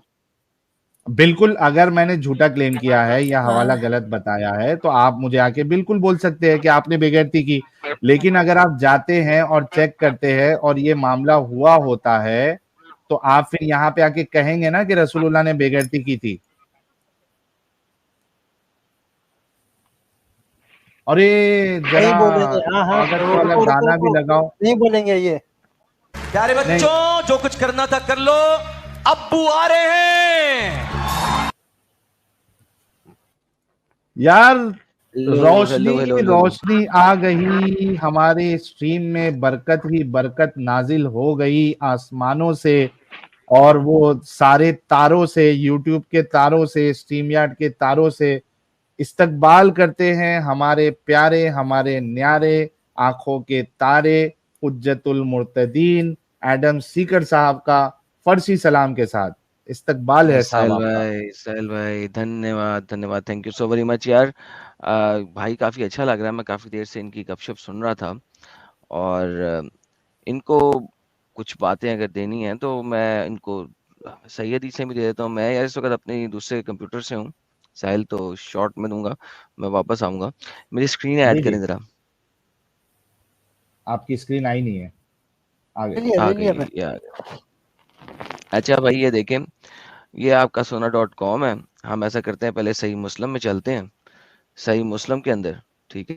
बिल्कुल, अगर मैंने झूठा क्लेम किया है या हवाला गलत बताया है तो आप मुझे आके बिल्कुल बोल सकते हैं कि आपने बेगैरती की। लेकिन अगर आप जाते हैं और चेक करते हैं और ये मामला हुआ होता है, तो आप फिर यहाँ पे आके कहेंगे ना कि रसूलुल्लाह ने बेगैरती की थी। अरे जरा नहीं बोलेंगे। हाँ हाँ, स्वागत रुको वाला रुको रुको गाना भी रुको, लगाओ। नहीं बोलेंगे ये। प्यारे नहीं बच्चों, जो कुछ करना था कर लो, अब्बू आ रहे हैं। यार, हेलो हेलो रोशनी हेलो हेलो। रोशनी आ गई हमारे स्ट्रीम में, बरकत ही बरकत नाजिल हो गई आसमानों से, और वो सारे तारों से, यूट्यूब के तारों से, स्ट्रीम यार्ड के तारों से इस्तकबाल करते हैं हमारे प्यारे, हमारे न्यारे, आंखों के तारे, हुज्जतुल मुर्तदीन एडम सीकर साहब का फर्सी सलाम के साथ इस्तकबाल है साहब आपका। साहिल भाई धन्यवाद धन्यवाद, thank you so very much यार। भाई काफ़ी अच्छा लग रहा है, मैं काफ़ी देर से इनकी गपशप सुन रहा था, और इनको कुछ बातें अगर देनी है तो मैं इनको सैयदी से भी दे देता हूँ। मैं यार इस वक्त अपने दूसरे कंप्यूटर से हूँ, साहिल तो शॉर्ट में दूंगा, मैं वापस आऊँगा। मेरी स्क्रीन ऐड जी जी, करें ज़रा। आपकी स्क्रीन आई नहीं है, आ ले गई। लिया आ ले गई लिया है मैं। ये आ गई। अच्छा भाई ये देखें, ये आपका सोना.com है। हम ऐसा करते हैं, पहले सही मुस्लिम में चलते हैं। सही मुस्लिम के अंदर, ठीक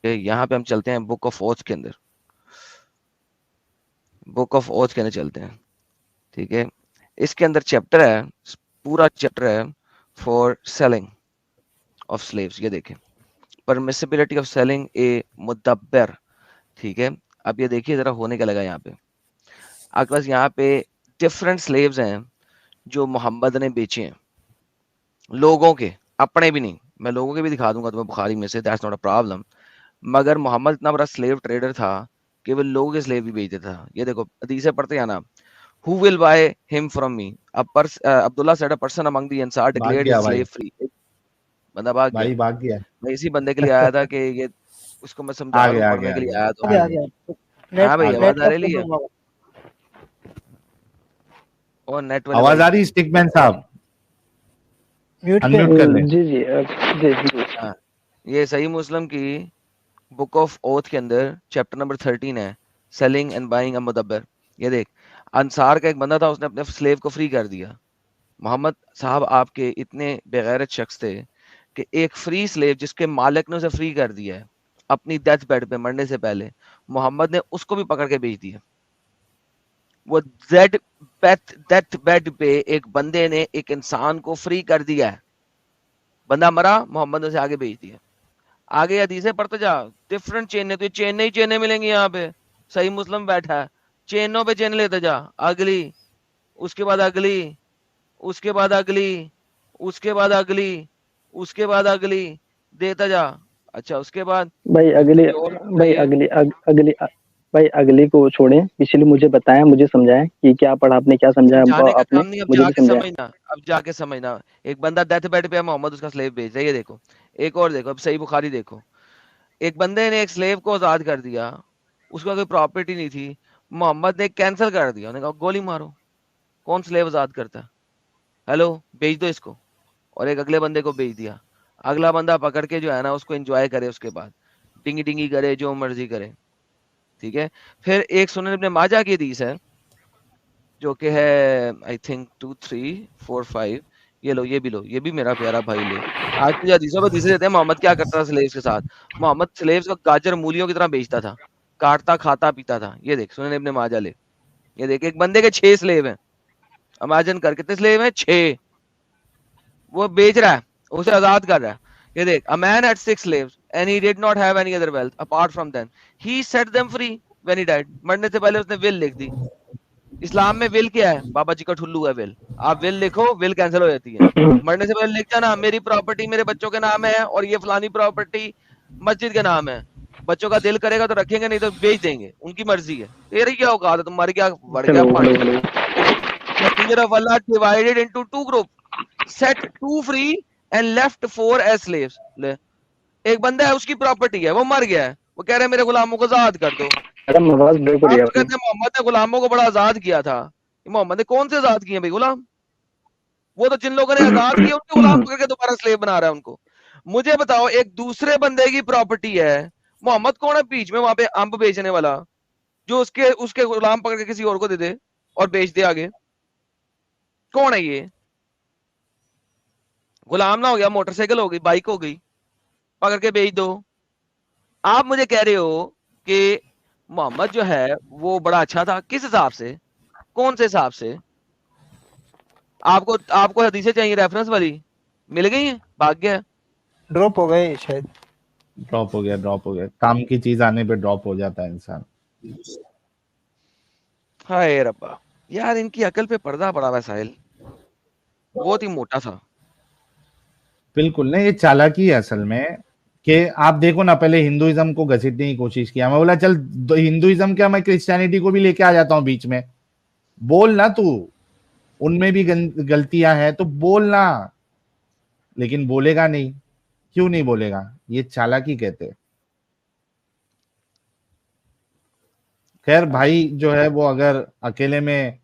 है, यहाँ पे हम चलते हैं बुक ऑफ ओथ के अंदर। बुक ऑफ ओथ के अंदर चलते हैं, ठीक है। इसके अंदर चैप्टर है, पूरा चैप्टर है फॉर सेलिंग ऑफ स्लेव्स। ये देखें, परमिसिबिलिटी ऑफ सेलिंग ए मुदब्बर, ठीक है। अब ये देखिए जरा होने क्या लगा यहाँ पे। आपके पास यहाँ पे डिफरेंट स्लेव्स हैं जो मोहम्मद ने बेचे हैं, लोगों के, अपने भी नहीं। मैं लोगों के भी दिखा दूंगा तुम्हें बुखारी में से, दैट्स नॉट अ प्रॉब्लम। मगर मोहम्मद इतना बड़ा स्लेव ट्रेडर था कि वो लोगों के स्लेव भी बेच देता था। ये देखो हदीसें पढ़ते हैं ना, who will by him from me, Abdullah said a person among the Ansar भाग डिक्लेयर्ड गया हिज भाई, स्लेव फ्री। बंदा भाग गया। भाई भाग गया। मैं इसी बंदे के लिए आया था कि ये उसको मैं समझा आ दूं, गया, आ पढ़ने गया, के आ लिए गया, आया आ तो। गया, आ आ गया। गया। हाँ भाई, नेट आवाज आ का रही है। प्रॉब्लम होगा। और नेट वाले आवाज भाई, आ रही स्टिकमैन साहब? म्यूट पे। अनम्यूट कर लें। जी जी जी जी। हाँ, ये सही मुस्लिम की बुक ऑफ ओथ के अंदर चैप्टर नंबर 13 है, सेलिंग एंड बाइंग अ मुदब्बर। ये देख, अंसार का एक बंदा था, उसने अपने स्लेव को फ्री कर दिया। मोहम्मद साहब आपके इतने बेगैरत शख्स थे कि एक फ्री स्लेव जिसके मालिक ने उसे फ्री कर दिया है अपनी डेथ बेड पे मरने से पहले, मोहम्मद ने उसको भी पकड़ के बेच दिया। वो डेथ बेड पे एक बंदे ने एक इंसान को फ्री कर दिया है। बंदा मरा, मोहम्मद ने उसे आगे बेच दिया। आगे हदीसें पढ़ते जा, डिफरेंट चेनें, तो चेनें ही चेनें मिलेंगी यहाँ पे। सही मुस्लिम बैठा है, चेनों पे चेन लेते जा, अगली, उसके बाद अगली, उसके बाद अगली, उसके बाद अगली, उसके बाद अगली, देता जा। अच्छा, उसके बाद भाई अगली कोई और भाई चाहिए? अगली भाई अगली को छोड़ें, पिछली मुझे बताएं, मुझे समझाएं कि क्या पढ़ा आपने, क्या समझाया समझाने का आपने, काम नहीं, अब मुझे भी जाके समझाएं। समझना, अब जाके समझना। एक बंदा डेथ बेड पे है, मोहम्मद उसका स्लेव बेच रहा है। ये देखो, एक और देखो, अब सही बुखारी देखो। एक बंदे ने एक स्लेव को आजाद कर दिया, उसका कोई प्रॉपर्टी नहीं थी, मोहम्मद ने कैंसिल कर दिया, उन्होंने कहा गोली मारो। कौन स्लेव आजाद करता है? हेलो, बेच दो इसको। और एक अगले बंदे को बेच दिया। अगला बंदा पकड़ के जो है ना उसको एंजॉय करे, उसके बाद डिंगी डिंगी करे, जो मर्जी करे, ठीक है। फिर एक सुनन इब्ने माजा की हदीस है जो कि है आई थिंक 2 3 4 5। ये लो, ये भी लो, ये भी मेरा प्यारा भाई ले। आज तुझे हदीसों में हदीसें देते हैं मोहम्मद क्या करता था स्लेव्स के साथ। मोहम्मद स्लेव्स को गाजर मूलियों की तरह बेचता था, काटता खाता पीता था। ये देख, सुनन इब्ने माजा ले। ये देख, एक बंदे के 6 स्लेव हैं। इमेजिन कर, कितने स्लेव हैं? 6। वो बेच रहा है, उसे आजाद कर रहा है। ये देख, a man had 6 slaves and he did not have any other wealth apart from them. He set them free when he died. मरने से पहले उसने विल लिख दी। इस्लाम में विल क्या है? बाबा जी का ठुल्लू है विल। आप विल लिखो, विल कैंसिल हो जाती है। मरने से पहले लिख जाना, मेरी प्रॉपर्टी मेरे बच्चों के नाम है और ये फलानी प्रॉपर्टी मस्जिद के नाम है। बच्चों का दिल करेगा तो रखेंगे, नहीं तो बेच देंगे, उनकी मर्जी है। तेरी क्या औकात है, तुम मर गया, बढ़ गया हेलो हेलो पानी। हेलो। ये देख, messenger of Allah divided into 2 groups, set 2 free and left 4 as slaves। ले, एक बंदा है, उसकी प्रॉपर्टी है, वो मर गया है, वो कह रहे हैं मेरे गुलामों को आजाद कर दो। मैडम आवाज ब्रेक हो रही आप है तो आपकी। कहते हैं मोहम्मद ने गुलामों को बड़ा आजाद किया था। मोहम्मद ने कौन से आजाद किए भाई गुलाम? वो तो जिन लोगों ने आजाद किए उनके गुलाम पकड़ के दोबारा स्लेव बना रहा है उनको। मुझे बताओ, एक दूसरे बंदे की प्रॉपर्टी है, मोहम्मद कौन है बीच में वहां पे अंब बेचने वाला, जो उसके उसके गुलाम पकड़ के किसी और को दे दे और बेच दे आगे? कौन है ये? गुलाम ना हो गया, मोटरसाइकिल हो गई, बाइक हो गई, पकड़ के बेच दो। आप मुझे कह रहे हो कि मोहम्मद जो है वो बड़ा अच्छा था, किस हिसाब से, कौन से हिसाब से? आपको आपको हदीसें चाहिए रेफरेंस वाली, मिल गई है, भाग गया। ड्रॉप हो गए शायद। ड्रॉप हो गया, ड्रॉप हो गया। काम की चीज आने पे ड्रॉप हो जाता है इंसान। हाय रब्बा, यार इनकी अकल पे पर्दा पड़ा हुआ है साहिल, बहुत ही मोटा था। बिल्कुल नहीं, ये चालाकी है असल में। कि आप देखो ना, पहले हिंदुइज्म को घसीटने की कोशिश किया। मैं बोला चल हिंदुइज्म क्या, मैं क्रिश्चियनिटी को भी लेके आ जाता हूँ बीच में। बोल ना तू, उनमें भी गलतियां हैं तो बोलना। लेकिन बोलेगा नहीं। क्यों नहीं बोलेगा? ये चालाकी कहते हैं। खैर भाई जो है वो अगर अकेले में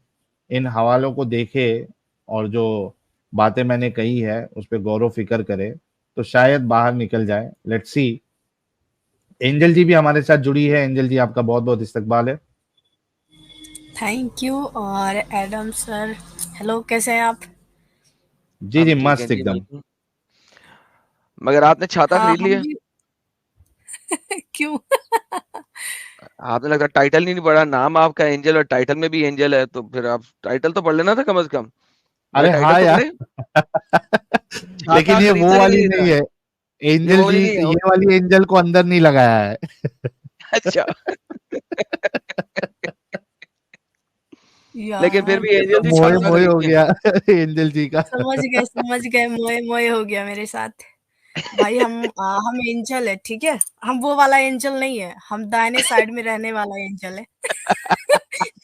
इन हवालों को देखे और जो बातें मैंने कही है उस पर गौर व फिक्र करे तो शायद बाहर निकल जाए। Let's see. एंजल जी भी हमारे साथ जुड़ी है। एंजल जी, आपका बहुत बहुत इस्तकबाल है। Thank you. और एडम सर, हेलो, कैसे हैं आप? जी हम जी, ठीक हैं मस्त जी, एकदम। बिल्कुल। मगर आपने छाता हाँ खरीद हम लिया? भी क्यों? आपने लगता है टाइटल नहीं पढ़ा, नाम आपका एंजल और टाइटल में भी एंजल है, तो फिर आप टाइटल तो पढ़ लेना था कम से कम। भाई अरे टाइटल हाँ तो यार। पढ़े। छाता लेकिन ये वो खरीदना कि नहीं वाली खरीदना? नहीं है ये एंजल वो वाली जी, नहीं है। ये वाली एंजल को अंदर नहीं लगाया है। अच्छा। लेकिन फिर यार भी एंजल जी मोए छाता मोए हो खरीदिए। गया एंजल जी का। समझ गए मोए मोए हो गया मेरे साथ। भाई हम एंजल है, ठीक है? हम वो वाला एंजल नहीं है, हम दाहिने साइड में रहने वाला एंजल है।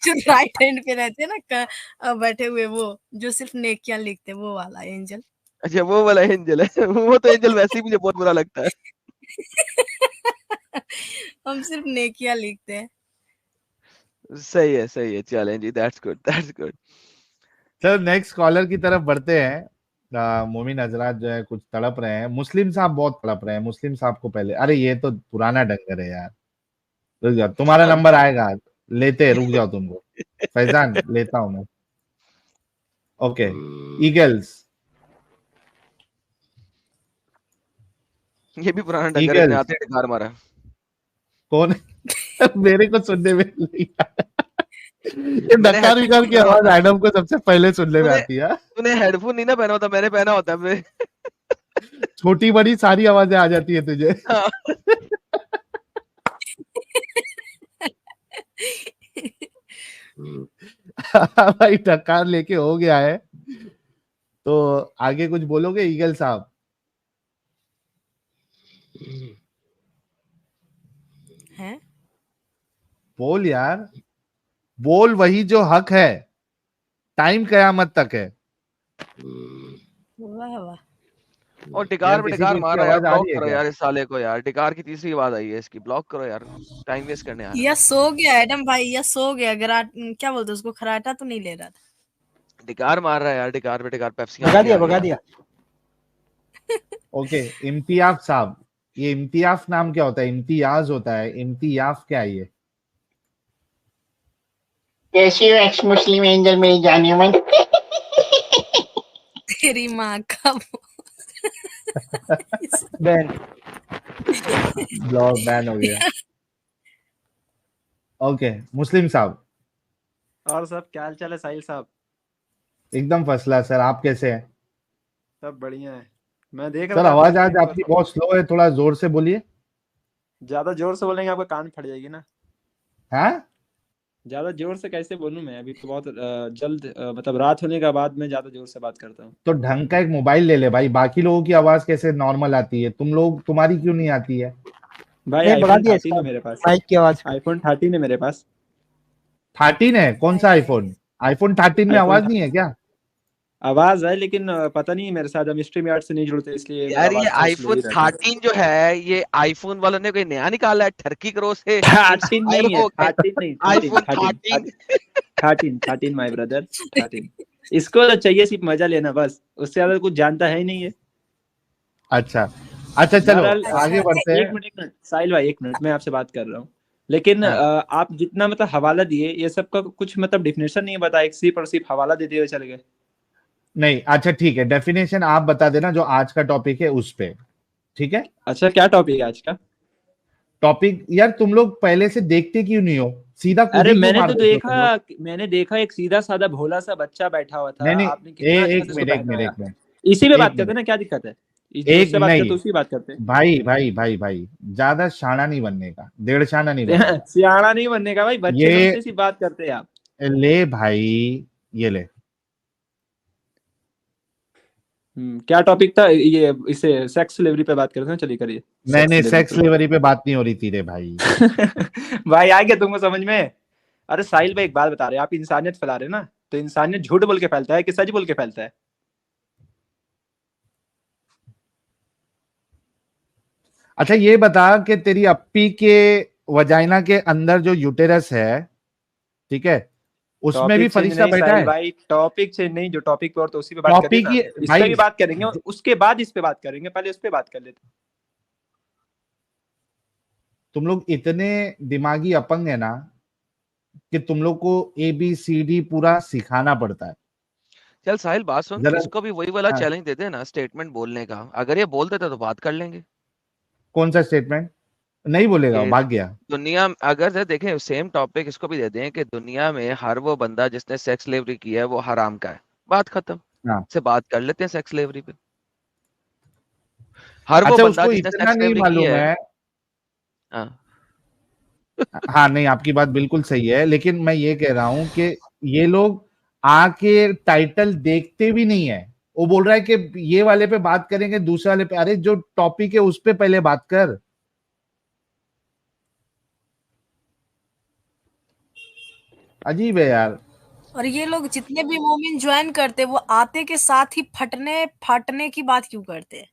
जो राइट हैंड पे रहते हैं ना बैठे हुए, वो जो सिर्फ नेकियां लिखते हैं, वो वाला एंजल। अच्छा, वो वाला एंजल है। वो तो एंजल वैसे ही मुझे बहुत बुरा लगता है। हम सिर्फ नेकियां लिखते हैं। सही है, चलें जी, दैट्स गुड। चलो नेक्स्ट कॉलर की तरफ बढ़ते हैं। मोमिन हजरात जो है कुछ तड़प रहे हैं, मुस्लिम साहब बहुत तड़प रहे हैं। मुस्लिम साहब को पहले, अरे ये तो पुराना डंगर है यार, रुक जाओ, तुम्हारा नंबर आएगा, लेते रुक जाओ तुमको। फैजान लेता हूं मैं। Okay, eagles. ये भी पुराना डंगर है, इसने ईगल्स आते ही ढकार मारा। कौन? मेरे को सुनने में नहीं आया। ये मैंने डकार हेडफोन विकार की नहीं पहना आवाज होता। एडम को सबसे पहले सुनने में तूने आती है। तूने हेडफोन नहीं ना पहना होता, मैंने पहना होता है। छोटी बड़ी सारी आवाजें आ जाती है तुझे। हाँ। भाई डकार लेके हो गया है, तो आगे कुछ बोलोगे ईगल साहब? हैं? बोल यार, बोल, वही जो हक है, टाइम कयामत तक है। वाह वाह। और यार टिकार पे किसी को टिकार मार इसकी रहा है यार, आवाज आ ब्लॉक रही है करो क्या? यार इस साले को यार। टिकार की तीसरी आवाज आई है इसकी, ब्लॉक करो यार, टाइम वेस्ट करने आ रहा यह सो गया एडम भाई, यह सो गया। क्या बोलते हैं उसको, खराटा तो नहीं ले रहा था। है। टिकार मार रहा है यार, टिकार पे टिकार, पेप्सियां भगा लेके दिया आ रही भगा है। दिया। ओके, इम्तियाज साहब, ये इम्तियाज नाम क्या होता है? इम्तियाज होता है, इम्तियाज क्या है ये? कैसी हो एक्स मुस्लिम एंजल मेरी जाने मन। तेरी माँ का बैन। ब्लॉक बैन हो गया। ओके, मुस्लिम साहब। और सब क्या हाल चाल है साहिल साहब? एकदम फसला सर, आप कैसे हैं? सब बढ़िया है। मैं देख रहा सर था आपकी आवाज आज स्क्रीन आपकी पर। बहुत स्लो है, थोड़ा जोर से बोलिए। ज्यादा जोर से बोलेंगे आपका कान फट जाएगी ना। हाँ, ज्यादा जोर से कैसे बोलूं मैं? अभी तो बहुत जल्द मतलब रात होने के बाद मैं ज्यादा जोर से बात करता हूँ। तो ढंग का एक मोबाइल ले ले भाई, बाकी लोगों की आवाज कैसे नॉर्मल आती है, तुम्हारी क्यों नहीं आती है? भाई नहीं भगा आईफोन दिया 13 इसका है मेरे पास। माइक की आवाज को। आईफोन 13 है मेरे पास। 13 है? कौन सा आईफोन? आईफोन 13 में आईफोन आवाज नहीं है क्या? आवाज है, लेकिन पता नहीं मेरे साथ हम स्ट्रीम यार्ड से नहीं जुड़ते, इसलिए मेरा यार ये आवाज थोड़ा स्लो आईफोन ही रहता है। 13 जो है, ये आईफोन वालों ने कोई नया निकाला है, ठरकी करो से 13 इंस्पायर नहीं है, हो गए। 13 नहीं, आईफोन 13 13। 13 my brother 13। इसको तो चाहिए सिर्फ मजा लेना, बस उससे ज्यादा कुछ जानता है ही नहीं है। अच्छा अच्छा, चलो बहरहाल आगे बढ़ते हैं। एक मिनट साहिल भाई, एक मिनट, मैं आपसे बात कर रहा हूँ। लेकिन हाँ। आप जितना मतलब हवाला दिए, ये सब का कुछ मतलब डिफिनेशन नहीं बताया, एक सिर्फ और सिर्फ हवाला देते हुए चले गए। नहीं, अच्छा ठीक है, डेफिनेशन आप बता देना जो आज का टॉपिक है उस पे, ठीक है? अच्छा, क्या टॉपिक है आज का? टॉपिक यार, तुम लोग पहले से देखते क्यों नहीं हो? सीधा कूद अरे ही क्यों मार देते हो तुम लोग? मैंने देखा एक सीधा साधा भोला सा बच्चा बैठा हुआ था, नहीं नहीं, आपने कितना अच्छा एक से उसको मिनट एक मिनट पहनाया। एक मिनट इसी पे एक बात करते मिनट हैं ना, क्या दिक्कत है? एक उससे बात करते नहीं, उसी बात करते हैं। भाई ज्यादा शाना नहीं बनने का, डेढ़ शाना नहीं बनने का। सियाना नहीं बनने का भाई, बच्चे ये समझते सी बात करते हैं आप। ले भाई, ये ले। क्या टॉपिक था ये? इसे सेक्स डिलीवरी पे बात करते हैं, चलिए करिए। नहीं, डिलीवरी सेक्स डिलीवरी पे बात नहीं हो रही थी रे भाई। पे भाई आ गया तुमको समझ में? अरे साहिल भाई एक बात बता रहे हैं, आप इंसानियत फैला रहे हैं ना, तो इंसानियत झूठ बोल के फैलता है कि सच बोल के फैलता है? अच्छा ये बता कि तेरी अप्पी के वजाइना के अंदर जो यूटेरस है, ठीक है, उसमें भी टॉपिक चेंज फरिश्ता नहीं बैठा साहिल है? भाई, टॉपिक चेंज नहीं, जो टॉपिक पे और तो उसी पे बात करिए टॉपिक ना। ही इस पे भाई, भी बात करेंगे, उसके बाद इस पे बात करेंगे, पहले उस पे बात कर लेते। तुम लोग इतने दिमागी अपंग है ना कि तुम लोग को ABCD पूरा सिखाना पड़ता है। चल साहिल बात सुन, जरा इसको भी वही वाला हाँ, चैलेंज दे दे ना स्टेटमेंट बोलने का, अगर ये बोल देता तो बात कर लेंगे कौन सा स्टेटमेंट? नहीं बोलेगा, वो कि भाग गया। दुनिया अगर से देखें सेम टॉपिक इसको भी दे दें कि दुनिया में हर वो बंदा जिसने सेक्स स्लेवरी किया है वो हराम का है, बात खत्म। हाँ, से बात कर लेते हैं सेक्स स्लेवरी पे। हर वो अच्छा बंदा उसको जिसने इतना सेक्स नहीं स्लेवरी की मालूम है। है। हाँ हाँ नहीं, आपकी बात बिल्कुल सही है, लेकिन मैं ये कह रहा हूं कि ये लोग आके टाइटल देखते भी नहीं है। वो बोल रहा है कि ये वाले पे बात करेंगे, दूसरे वाले पे। अरे जो टॉपिक है उस पे पहले बात कर। अजीब है यार। और ये लोग जितने भी मोमिन ज्वाइन करते वो आते के साथ ही फाटने की बात क्यों करते हैं?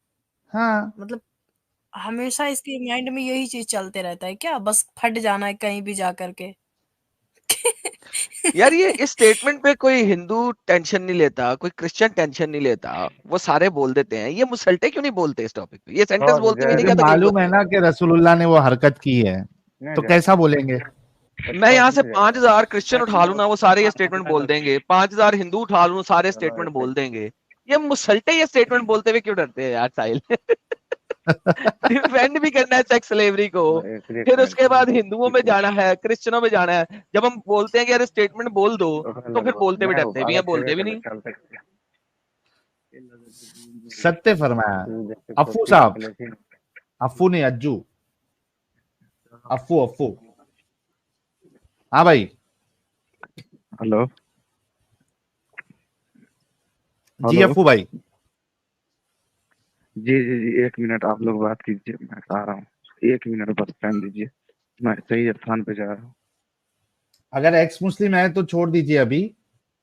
हाँ, मतलब हमेशा इसके माइंड में यही चीज चलते रहता है क्या, बस फट जाना है कहीं भी जा करके? यार ये इस स्टेटमेंट पे कोई हिंदू टेंशन नहीं लेता, कोई क्रिश्चियन टेंशन नहीं लेता, वो सारे बोल देते हैं। ये मुसल्टे क्यों नहीं बोलते इस टॉपिक पे? ये सेंटेंस बोलते भी नहीं, क्योंकि क्या तकलीफ मालूम होती है है? ना कि रसूलुल्लाह ने वो हरकत की है, तो कैसा बोलेंगे? मैं यहाँ से 5000 क्रिश्चियन उठा लूं ना, वो सारे ये स्टेटमेंट बोल देंगे। 5000 हिंदू उठा लूं, सारे स्टेटमेंट बोल देंगे। ये मुसल्टे ये स्टेटमेंट बोलते हुए क्यों डरते हैं यार साहिल? डिफेंड भी करना है सेक्स स्लेवरी को, फिर उसके बाद हिंदुओं में जाना है, क्रिश्चियनों में जाना है। जब हम बोलते हैं कि यार स्टेटमेंट बोल दो, तो फिर बोलते भी डरते भी हैं, बोलते भी नहीं। सत्य फरमाया अफू साहब। अफू नहीं, अज्जू। अफू अफू। हाँ भाई। हेलो जी हेलो अफू भाई। जी जी जी, एक मिनट आप लोग बात कीजिए, मैं आ रहा हूँ। एक मिनट बस टाइम दीजिए, मैं सही स्थान पे जा रहा हूँ। अगर एक्स मुस्लिम है तो छोड़ दीजिए अभी,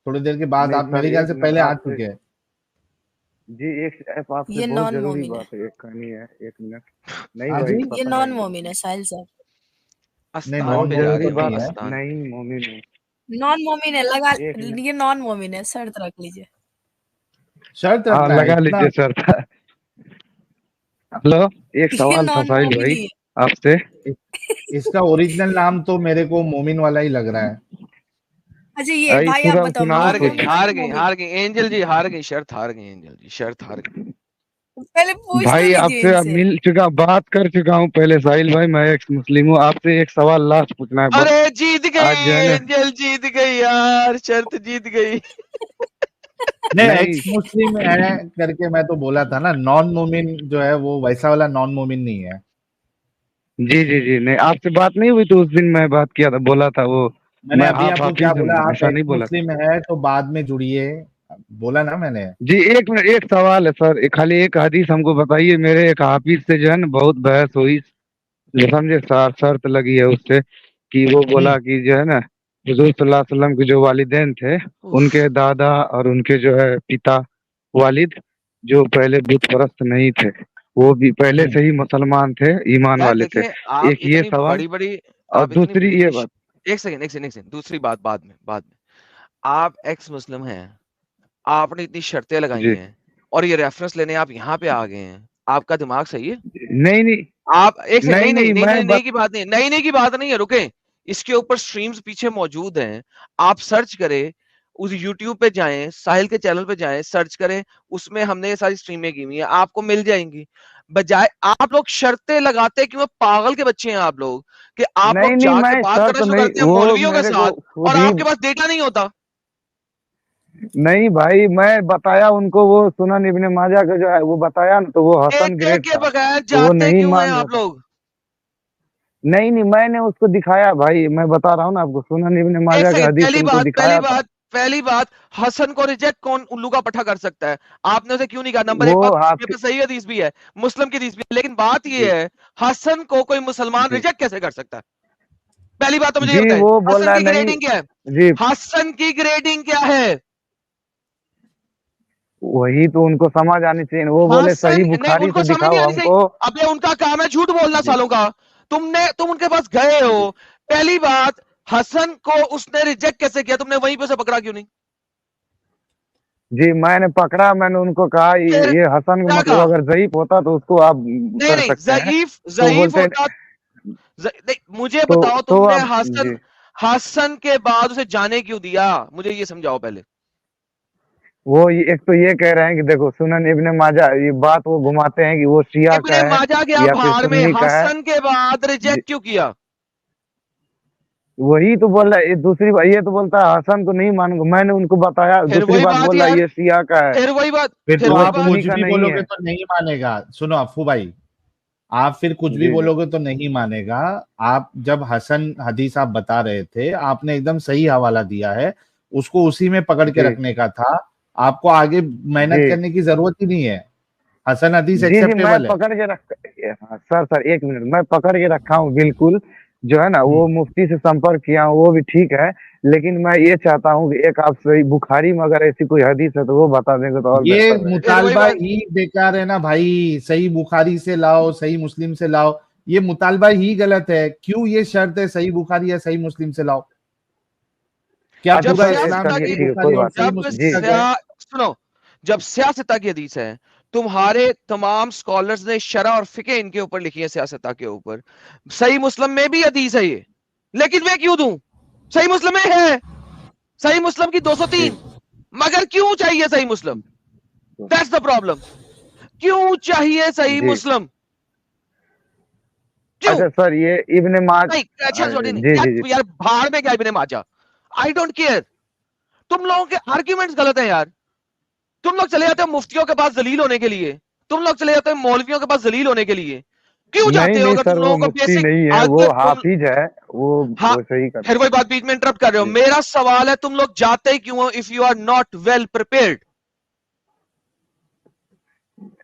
थोड़ी देर के बाद। नहीं आप सर, मेरे ख्याल एक से मिनट पहले आ आपसे चुके हैं। जी, एक आपसे ये बहुत नॉन जरूरी मोमिन है, बात है, एक कहनी है, एक मिनट। नहीं हाँ भाई जी, ये पता नॉन नहीं, मोमिन है साहिल साहब, नहीं आस्थान बहुत नॉन पे जा रहे जरूरी मोमिन हो, नहीं बात है। आस्थान। नहीं मोमिन है। नॉन मोमिन है, लगा एक मिनट, ये नॉन मोमिन है, शर्त रख लीजिए। शर्त हाँ रखना है लगा इतना? लीजिए सर। हेलो, एक ये सवाल था नॉन साहिल मोमिन भाई ही है। आपसे। इसका ओरिजिनल नाम तो मेरे को मोमिन वाला ही लग रहा है। अच्छा ये आई भाई आप पूरा बताओ, सुनाओ हार नॉन गई, कुछ। मोमिन है हार कि गई, मोमिन? हार गई एंजल जी, हार गई, शर्त हार गई एंजल जी, शर्त हार गई। पहले पूछ तो भाई लीजिए आपसे अब इनसे। मिल चुका, बात कर चुका हूँ पहले साहिल भाई, मैं एक मुस्लिम हूँ। आपसे एक सवाल लास्ट पूछना है बस। अरे जीत आज गई जो है ना, एंजल, जीत गई यार, शर्त जीत गई। नहीं, नहीं एक्स मुस्लिम है करके मैं तो बोला था ना। नॉन मोमिन जो है वो वैसा वाला नॉन मोमिन नहीं है। जी जी जी, नहीं आपसे बात नहीं हुई तो उस दिन मैं बात किया था, बोला था वो मैंने मैं अभी हाफ आपको क्या हाफिज बोला? हूँ, आप ऐसा एक्स नहीं बोला था। मुस्लिम है तो बाद में जुड़िए, बोला ना मैंने। जी एक मिनट, एक सवाल है सर, खाली एक हदीस हमको बताइए। मेरे एक हाफिज से जो है ना बहुत बहस हुई, जो समझे शर्त लगी है उससे कि वो बोला कि जो है ना हुजूर सल्लल्लाहु अलैहि वसल्लम के जो वालिदैन थे, उनके दादा और उनके जो है पिता वालिद जो पहले बुत परस्त नहीं थे, वो भी पहले से ही मुसलमान थे, ईमान यार वाले थे। देखें, आप एक ये इतनी सवाल, बड़ी बड़ी, और आप इतनी दूसरी बड़ी ये बड़ी बात। एक सेकंड, एक सेकंड, एक सेकंड, दूसरी बात बाद में, बाद में। आप एक्स मुस्लिम हैं, आपने इतनी शर्तें लगाई जी हैं, और ये रेफरेंस लेने आप यहाँ पे आ गए हैं, आपका दिमाग सही है? नहीं नहीं आप एक सेकंड, नहीं नहीं नहीं नहीं नहीं मैं नहीं नहीं की बात नहीं, नहीं नहीं की बात नहीं है, रुके। इसके ऊपर स्ट्रीम्स पीछे मौजूद हैं, आप सर्च करें, उस यूट्यूब पे जाएं, साहिल के चैनल पे जाएं, सर्च करें, उसमें हमने ये सारी स्ट्रीमें की हुई हैं, आपको मिल जाएंगी। बजाय आप लोग शर्तें लगाते क्यों? पागल के बच्चे हैं आप लोग, कि आप नहीं लोग नहीं जाके मैं बात करना शर्त शुरू नहीं, करते हैं वो मौलवियों के मेरे साथ, को खुद और ही। आपके पास डेटा नहीं होता। नहीं भाई, मैं बताया उनको, वो सुनन इब्ने माजा का जो है वो बताया ना, तो वो हसन डेटे ग्रेड के था, बगैर तो वो जाते नहीं क्यों हैं मान रहा आप था। लोग? नहीं नहीं मैंने उसको दिखाया भाई, मैं बता रहा हूँ ना आपको, सुनन इब्ने एक माजा का सेकंड, हदीस उनको दिखाया था। पहली बात, हसन को रिजेक्ट कौन उल्लू का पट्टा कर सकता है? आपने उसे क्यों नहीं कहा? नंबर वो एक बात, ये हाफिज। पे सही हदीस भी है, मुस्लिम की हदीस भी है, लेकिन बात जी ये है, हसन को कोई मुसलमान जी रिजेक्ट कैसे कर सकता है? पहली बात तो मुझे ये जी, बताएं, वो बोल हसन रहा की नहीं। ग्रेडिंग क्या है? जी हसन की ग्रेडिंग क्या है? वही तो उनको समझ आनी चाहिए, वो बोले हसन सही नहीं, बुखारी उनको से समझ नहीं दिखाओ आनी चाहिए। हमको। अबे उनका काम है झूठ बोलना जी सालों का। तुम उनके पास गए हो, जी पहली बात, हसन को उसने रिजेक्ट कैसे किया? तुमने वहीं पे उसे पकड़ा क्यों नहीं? जी, मैंने पकड़ा, मैंने उनको कहा फिर ये हसन का क्या मतलब कहा? अगर ज़ईफ होता तो उसको आप नहीं कर नहीं, सकते हैं, ज़ईफ तो ज़ईफ बोलते होता, नहीं, मुझे तो बताओ, तो तुमने अब हसन जी हसन के बाद उसे जाने क्यों दिया? मुझे ये समझाओ पहले। वो एक तो ये कह रहे हैं कि देखो सुनन इब्ने माजा, ये बात वो घुमाते हैं कि वो शिया का इब्ने है माजा गया या फिर भाड़ में, सुन्नी का है। हसन के बाद रिजेक्ट क्यों किया? वही तो बोल रहा है। ये दूसरी बात, ये तो बोलता है हसन को नहीं मानूंगा, मैंने उनको बताया, फिर दूसरी वही बात बात बोल रहा है यार, ये शिया का है, फिर वही बात, फिर फिर तो वही आप बात। सुन्नी कुछ का भी नहीं बोलोगे है। तो नहीं मानेगा। सुनो अफ्फू भाई, आप फिर कुछ भी जी जी बोलोगे तो नहीं मानेगा। आप जब हसन हदीस आप बता रहे थे, आपने एकदम सही हवाला दिया है, उसको उसी में पकड़ के जी रखने का था। आपको आगे मेहनत जी करने की जरूरत ही नहीं है। हसन हदीस जी जी, मैं एक्सेप्टेबल है। पकड़ के रख, हाँ, सर एक मिनट, मैं पकड़ के रखा हूँ बिल्कुल। जो है ना वो मुफ्ती से संपर्क किया हूँ, वो भी ठीक है, लेकिन मैं ये चाहता हूँ कि एक आप सही बुखारी में अगर ऐसी कोई हदीस है तो वो बता देंगे तो और ये बेहतर रहेगा। फिर वही मुतालबा बात। ही बेकार है ना भाई। सही बुखारी से लाओ, सही मुस्लिम से लाओ, ये मुतालबा ही गलत है। क्यों ये शर्त है सही बुखारी या सही मुस्लिम से लाओ? क्या अच्छा जब पूरा सर, इस्लाम सियासत चलिए सही की, ठीक है, कोई बुखारी और बात सही जब मुस्लिम जी तक है? सुनो, जब सियासत की हदीस है, तुम्हारे तमाम स्कॉलर्स ने शरा और फिके इनके ऊपर लिखी है, सियासत के ऊपर। सही मुस्लिम में भी हदीस है ये, लेकिन मैं क्यों दूं? सही मुस्लिम में है, सही मुस्लिम की 203, मगर क्यों चाहिए सही मुस्लिम? That's the problem. क्यों चाहिए सही जी। मुस्लिम? क्यों? अच्छा सर, ये इब्ने माज, नहीं, अच्छा छोटी नहीं जी यार, जी जी यार भाड़ में क्या इब्ने माजा, आई डोंट केयर। तुम लोगों के आर्ग्यूमेंट्स गलत है यार। तुम लोग चले जाते हो मुफ्तियों के पास जलील होने के लिए, तुम लोग चले जाते हो मौलवियों के पास जलील होने के लिए। क्यों नहीं जाते हो? नहीं अगर सर, तुम वो लोगों को मुफ्ती बेसिक, नहीं है, वो अगर तुम, हाफिज है, हाँ, वो सही कर। फिर वही बात, बीच में इंटरप्ट कर रहे हो। जी। मेरा सवाल है, तुम लोग जाते ही क्यों हो if you are not well prepared?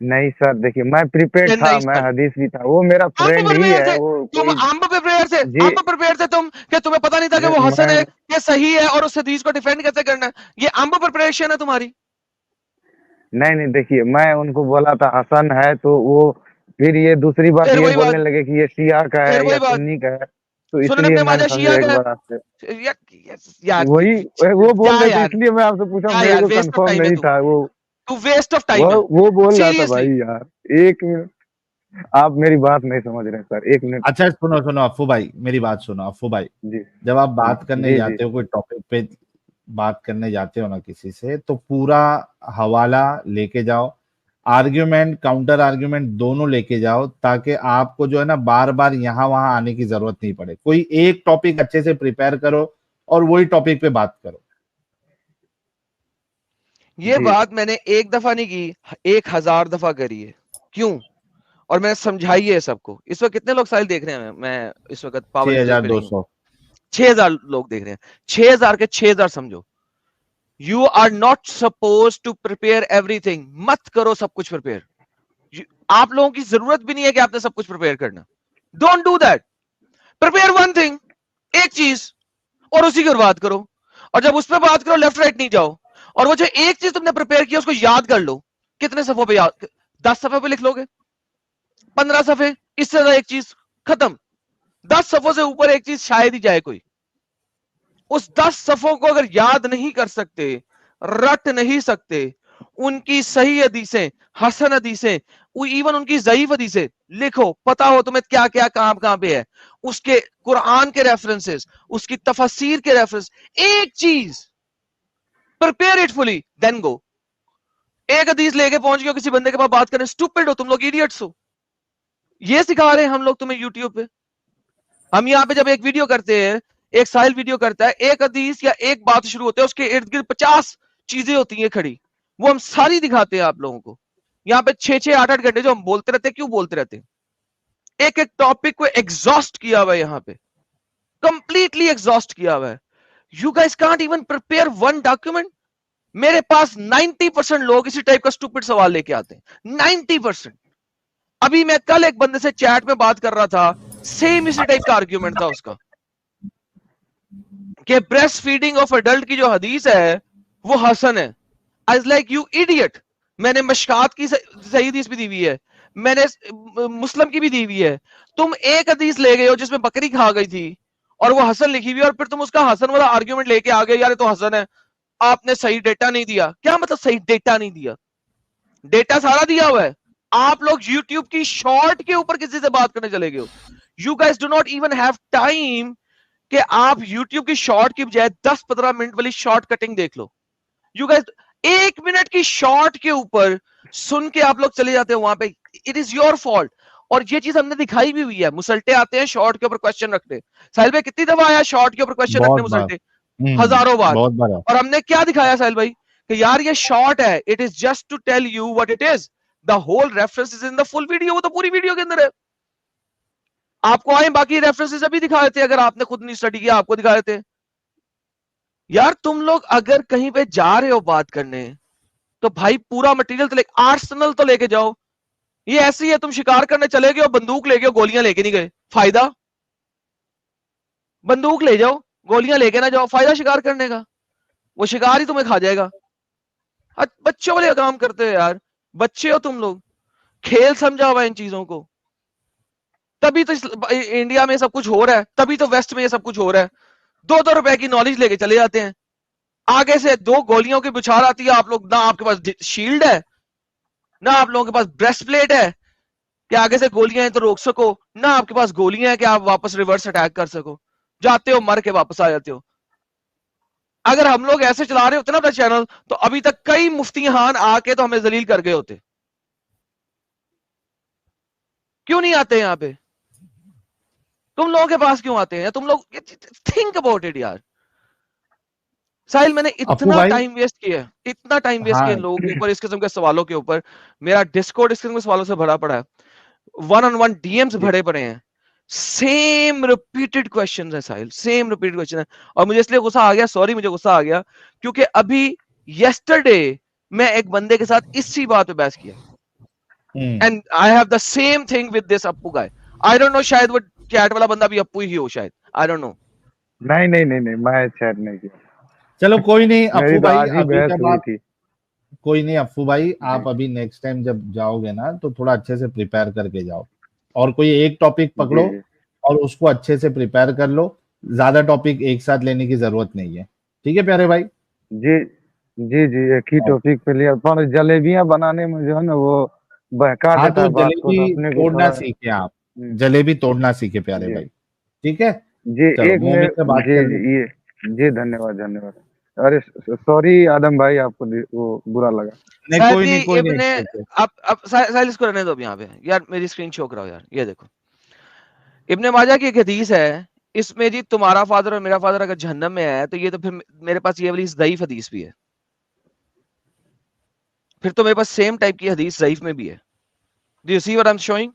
नहीं सर, देखिए मैं प्रिपेयर्ड था, नहीं मैं सर, हदीस भी था, वो मेरा अंब फ्रेंड ही प्रिपेयर है, थे वो तुम, कोई। अंब प्रिपेयर थे, जी। अंब प्रिपेयर थे तुम, कि तुम्हें पता नहीं था कि वो हसन है, मैं कि सही है, और उस हदीस को डिफेंड कैसे करना है? ये अंब प्रिपरेशन है तुम्हारी। नहीं नहीं, देखिए मैं उनको बोला था हसन है, तो वो फिर ये दूसरी बात फिर ये वही बोलने बात, लगे कि ये शिया का फिर है या वही बात, सुन्नी का है, तो सुनन इसलिए इब्ने मैंने माजा शिया समझा एक का बार आपसे। है। यार, यार वही, वो बोल क्या रहे थे यार, इसलिए मैं आपसे पूछा, क्या मेरे यार, को वेस्ट ऑफ कंफर्म टाइम है नहीं तू, था वो। तू वेस्ट ऑफ वो टाइम है, वो बोल रहा था भाई सीरियसली। यार। एक मिनट, आप मेरी बात नहीं समझ रहे सर, एक मिनट। अच्छा सुनो सुनो अफ्फू भाई, मेरी बात सुनो अफ्फू भाई। जी जब आप बात करने जी जी जाते हो, कोई टॉपिक पे बात करने जाते हो ना किसी से, तो पूरा हवाला लेके जाओ, आर्ग्यूमेंट काउंटर आर्ग्यूमेंट दोनों लेके जाओ, ताकि आपको जो है ना बार बार यहाँ वहां आने की जरूरत नहीं पड़े। कोई एक टॉपिक अच्छे से प्रिपेयर करो और वही टॉपिक पे बात करो। ये जी बात मैंने एक दफा नहीं की, 1000 दफा करी है। क्यों? और मैंने समझाई है सबको। इस वक्त कितने लोग साइल देख रहे हैं? मैं इस वक्त पावर इंटरेस्ट पे नहीं हूं। 6200। 6000 लोग देख रहे हैं। 6000 के 6000 समझो। You are not suppose to prepare everything. मत करो सब कुछ प्रिपेयर। आप लोगों की जरूरत भी नहीं है कि आपने सब कुछ प्रिपेयर करना। Don't do that. Prepare one thing, एक चीज, और उसी की बात करो। और जब उस पर बात करो, लेफ्ट राइट नहीं जाओ। और वो जो एक चीज तुमने प्रिपेयर किया उसको याद कर लो। कितने सफों पे याद? 10 सफे पे लिख लोगे? 15 सफे? इससे ज्यादा एक चीज खत्म। 10 सफों से ऊपर एक चीज शायद ही जाए कोई। उस 10 सफों को अगर याद नहीं कर सकते, रट नहीं सकते, उनकी सही हदीसें, हसन हदीसें, इवन उनकी ज़ईफ हदीसें लिखो, पता हो तुम्हें क्या क्या कहां पे है, उसके कुरान के रेफरेंसेस, उसकी तफसीर के रेफरेंस, एक चीज prepare it fully, then go. एक हदीस लेके पहुंच गए किसी बंदे के पास बात करें, स्टूपिड हो तुम लोग, इडियट्स हो। ये सिखा रहे हैं हम लोग तुम्हें यूट्यूब पे। हम यहाँ पे जब एक वीडियो करते हैं, एक साहिल वीडियो करता है, एक हदीस या एक बात शुरू होती है, उसके इर्द गिर्द 50 चीजें होती हैं खड़ी, वो हम सारी दिखाते हैं आप लोगों को। यहाँ पे 6-6, 8-8 घंटे जो हम बोलते रहते हैं, क्यों बोलते रहते हैं? एक एक टॉपिक को एग्जॉस्ट किया हुआ है यहाँ पे, कंप्लीटली एग्जॉस्ट किया हुआ है। You guys can't even prepare one document. मेरे पास 90% लोग इसी टाइप का स्टूपिड सवाल लेके आते हैं, 90%। अभी मैं कल एक बंदे से चैट में बात कर रहा था, सेम इसी टाइप का आर्ग्यूमेंट था उसका, कि ब्रेस्ट फीडिंग ऑफ एडल्ट की जो हदीस है वो हसन है। I was like, you idiot. मैंने मशकात की सही हदीस भी दी हुई है, मैंने मुस्लिम की भी दी हुई है। तुम एक हदीस ले गए हो जिसमें बकरी खा गई थी और वो हसन लिखी हुई है, और फिर तुम उसका हसन वाला आर्ग्यूमेंट लेके आ गए, यार तो हसन है, आपने सही डेटा नहीं दिया। क्या मतलब सही डेटा नहीं दिया? डेटा सारा दिया हुआ है। आप लोग YouTube की शॉर्ट के ऊपर किसी से बात करने चले गए हो। You guys do not even have time कि आप YouTube की शॉर्ट की बजाय 10-15 मिनट वाली शॉर्ट कटिंग देख लो। यू गाइस, 1 मिनट की शॉर्ट के ऊपर सुन के आप लोग चले जाते हो वहां पे, इट इज योर फॉल्ट। और ये चीज हमने दिखाई भी हुई है, मुसल्टे आते हैं शॉर्ट के ऊपर क्वेश्चन रखते। साहिल भाई कितनी दफा आया शॉर्ट के ऊपर क्वेश्चन रखने बहुत बार। मुसल्टे? हजारों बार। बहुत बार है। और हमने क्या दिखाया साहिल भाई कि यार ये शॉर्ट है, it is just to tell you what it is, the whole reference is in the full video, वो तो पूरी वीडियो के अंदर है। आपको आए बाकी रेफरेंसेस अभी दिखा देते, अगर आपने खुद नहीं स्टडी किया आपको दिखा देते। यार तुम लोग अगर कहीं पे जा रहे हो बात करने तो भाई पूरा मटेरियल तो आर्सेनल तो लेके जाओ। ये ऐसी है तुम शिकार करने चले गए हो, बंदूक ले गए, गोलियां लेके नहीं गए, फायदा? बंदूक ले जाओ, गोलियां लेके ना जाओ, फायदा शिकार करने का? वो शिकार ही तुम्हें खा जाएगा। बच्चों वाले काम करते हो यार, बच्चे हो तुम लोग, खेल समझा हुआ इन चीजों को। तभी तो इंडिया में सब कुछ हो रहा है, तभी तो वेस्ट में ये सब कुछ हो रहा है। 2-2 रुपए की नॉलेज लेके चले जाते हैं, आगे से 2 गोलियों की बुछार आती है, आप लोग ना आपके पास शील्ड है, ना आप लोगों के पास ब्रेस्ट प्लेट है कि आगे से गोलियां हैं तो रोक सको, ना आपके पास गोलियां हैं कि आप वापस रिवर्स अटैक कर सको। जाते हो मर के वापस आ जाते हो। अगर हम लोग ऐसे चला रहे होते ना अपना चैनल तो अभी तक कई मुफ्तियान आके तो हमें जलील कर गए होते। क्यों नहीं आते यहां पे? तुम लोगों के पास क्यों आते हैं? तुम लोग थिंक अबाउट इट यार। साहिल मैंने इतना टाइम वेस्ट किया, इतना टाइम वेस्ट किया लोगों के ऊपर, इस किस्म के सवालों के ऊपर। मेरा डिस्कॉर्ड इस किस्म के सवालों से भरा पड़ा है, 1-on-1 डीएम्स भरे पड़े हैं, सेम रिपीटेड क्वेश्चंस है साहिल, सेम रिपीटेड क्वेश्चन है। और मुझे इसलिए गुस्सा आ गया, सॉरी मुझे गुस्सा आ गया, क्योंकि अभी यस्टरडे मैं एक बंदे के साथ इसी बात पे बहस किया, and I have the same thing with this Appu guy. I don't know, शायद वो चैट वाला बंदा भी अप्पू ही हो शायद, आई डोंट नो। नहीं नहीं नहीं नहीं, मैं चैट नहीं किया। चलो कोई नहीं अप्पू भाई, आज ही बहस हुई थी। कोई नहीं अप्पू भाई, आप अभी नेक्स्ट टाइम जब जाओगे ना तो थोड़ा अच्छे से प्रिपेयर करके जाओ, और कोई एक टॉपिक पकड़ो और उसको अच्छे से प्रिपेयर कर लो। ज्यादा टॉपिक एक साथ लेने की जरूरत नहीं है, ठीक है प्यारे भाई? जी जी जी, एक ही टॉपिक पे लिया, पर जलेबियां बनाने में जो है ना वो बहका देता है बात को, जलेबी तोड़ना सीखे आप, जलेबी तोड़ना सीखे प्यारे भाई, ठीक है? जी एक मिनट जी, जी धन्यवाद धन्यवाद। अरे सॉरी आदम भाई, आपको वो बुरा लगा? नहीं कोई नहीं, कोई नहीं। अब साहिल इसको रहने दो यहाँ पे यार, मेरी स्क्रीन शो कराओ यार। ये देखो इब्ने माजा की एक हदीस है, इसमें जी तुम्हारा फादर और मेरा फादर अगर जहन्नम में है तो ये तो फिर मेरे पास ये वाली ज़ईफ हदीस भी है, फिर तो मेरे पास सेम टाइप की हदीस ज़ईफ में भी है। Do you see what I am showing?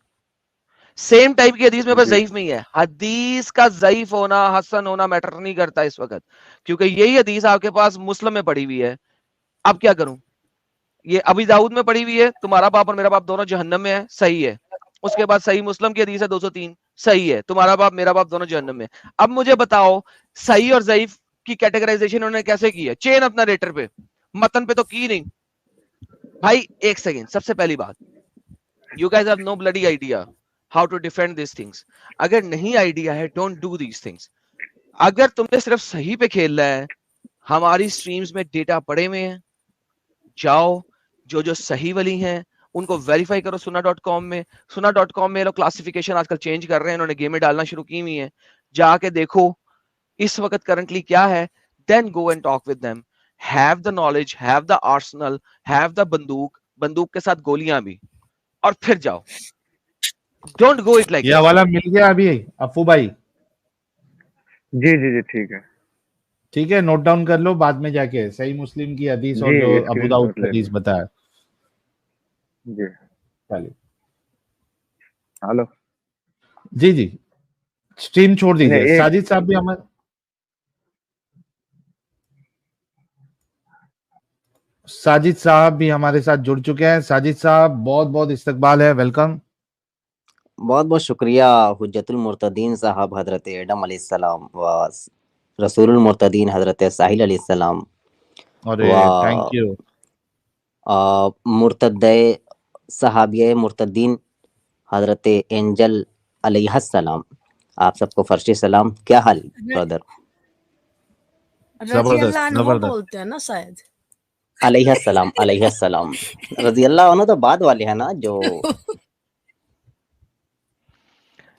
Same type की हदीस मेरे पास ज़ईफ में ही है। हदीस का ज़ईफ होना हसन होना मैटर नहीं करता इस वक्त, क्योंकि यही हदीस आपके पास मुस्लिम में पड़ी हुई है। अब क्या करूं? ये अबी दाऊद में पड़ी हुई है, तुम्हारा बाप और मेरा बाप दोनों जहन्नम में है, सही है। उसके बाद सही मुस्लिम की हदीस है 203, सही है, तुम्हारा बाप मेरा बाप दोनों जहन्नम में। अब मुझे बताओ सही और ज़ईफ की कैटेगराइजेशन उन्होंने कैसे की है? चेन अपना रेटर पे, मतन पे तो की नहीं भाई। एक सेकेंड, सबसे पहली बात, you guys have no bloody idea how to defend this things. अगर नहीं आइडिया है, डोंट डू दीज थिंग्स। अगर तुमने सिर्फ सही पे खेलना है, हमारी स्ट्रीम्स में डेटा पड़े हुए हैं, जाओ जो जो सही वाली हैं उनको वेरीफाई करो सुना.com में। सुना.com में लोग क्लासिफिकेशन आजकल चेंज कर रहे हैं, उन्होंने गेमें डालना शुरू की हुई है, जाके देखो इस वक्त करंटली क्या है, then go and talk with them. Have the knowledge, have the arsenal, have the बंदूक, बंदूक के साथ गोलियां भी, और फिर जाओ। डोंट गो इट लाइक ये वाला मिल गया अभी अप्पू भाई? जी जी जी ठीक है, ठीक है, नोट डाउन कर लो, बाद में जाके सही मुस्लिम की हदीस और जो अबू दाऊद की हदीस बताया जी। चलिए, हेलो जी जी, स्ट्रीम छोड़ दीजिए। साजिद साहब भी हमारे साजिद साहब भी हमारे साथ जुड़ चुके हैं। साजिद साहब बहुत बहुत इस्तकबाल है, वेलकम। बहुत बहुत शुक्रिया हुज्जतुल मुर्तदीन साहब हजरत एडम अलैहिस्सलाम व रसूलुल मुर्तदीन हजरत साहिल अलैहिस्सलाम थैंक यू मुर्तदे सहाबिये मुर्तदीन हजरत एंजल अलैहिस्सलाम, आप सबको फर्शी सलाम। क्या हाल ब्रदर? जबरदस्त बोलते हैं ना शायद। अलैहिस्सलाम अलैहिस्सलाम, रजी अल्लाह अन्हु तो बाद वाले हैं ना जो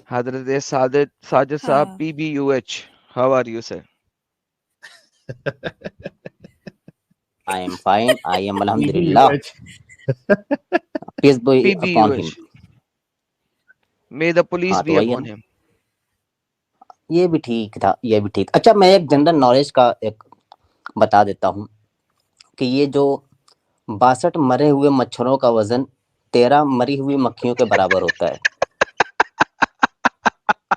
हजरत साजिद साहब PBUH, how are you sir? I am fine. I am Alhamdulillah. Peace be upon him. May the police हाँ be तो वही upon है, him. ये भी ठीक था, ये भी ठीक। अच्छा, मैं एक जनरल नॉलेज का एक बता देता हूँ कि ये जो 62 मरे हुए मच्छरों का वजन 13 मरी हुई मक्खियों के बराबर होता है।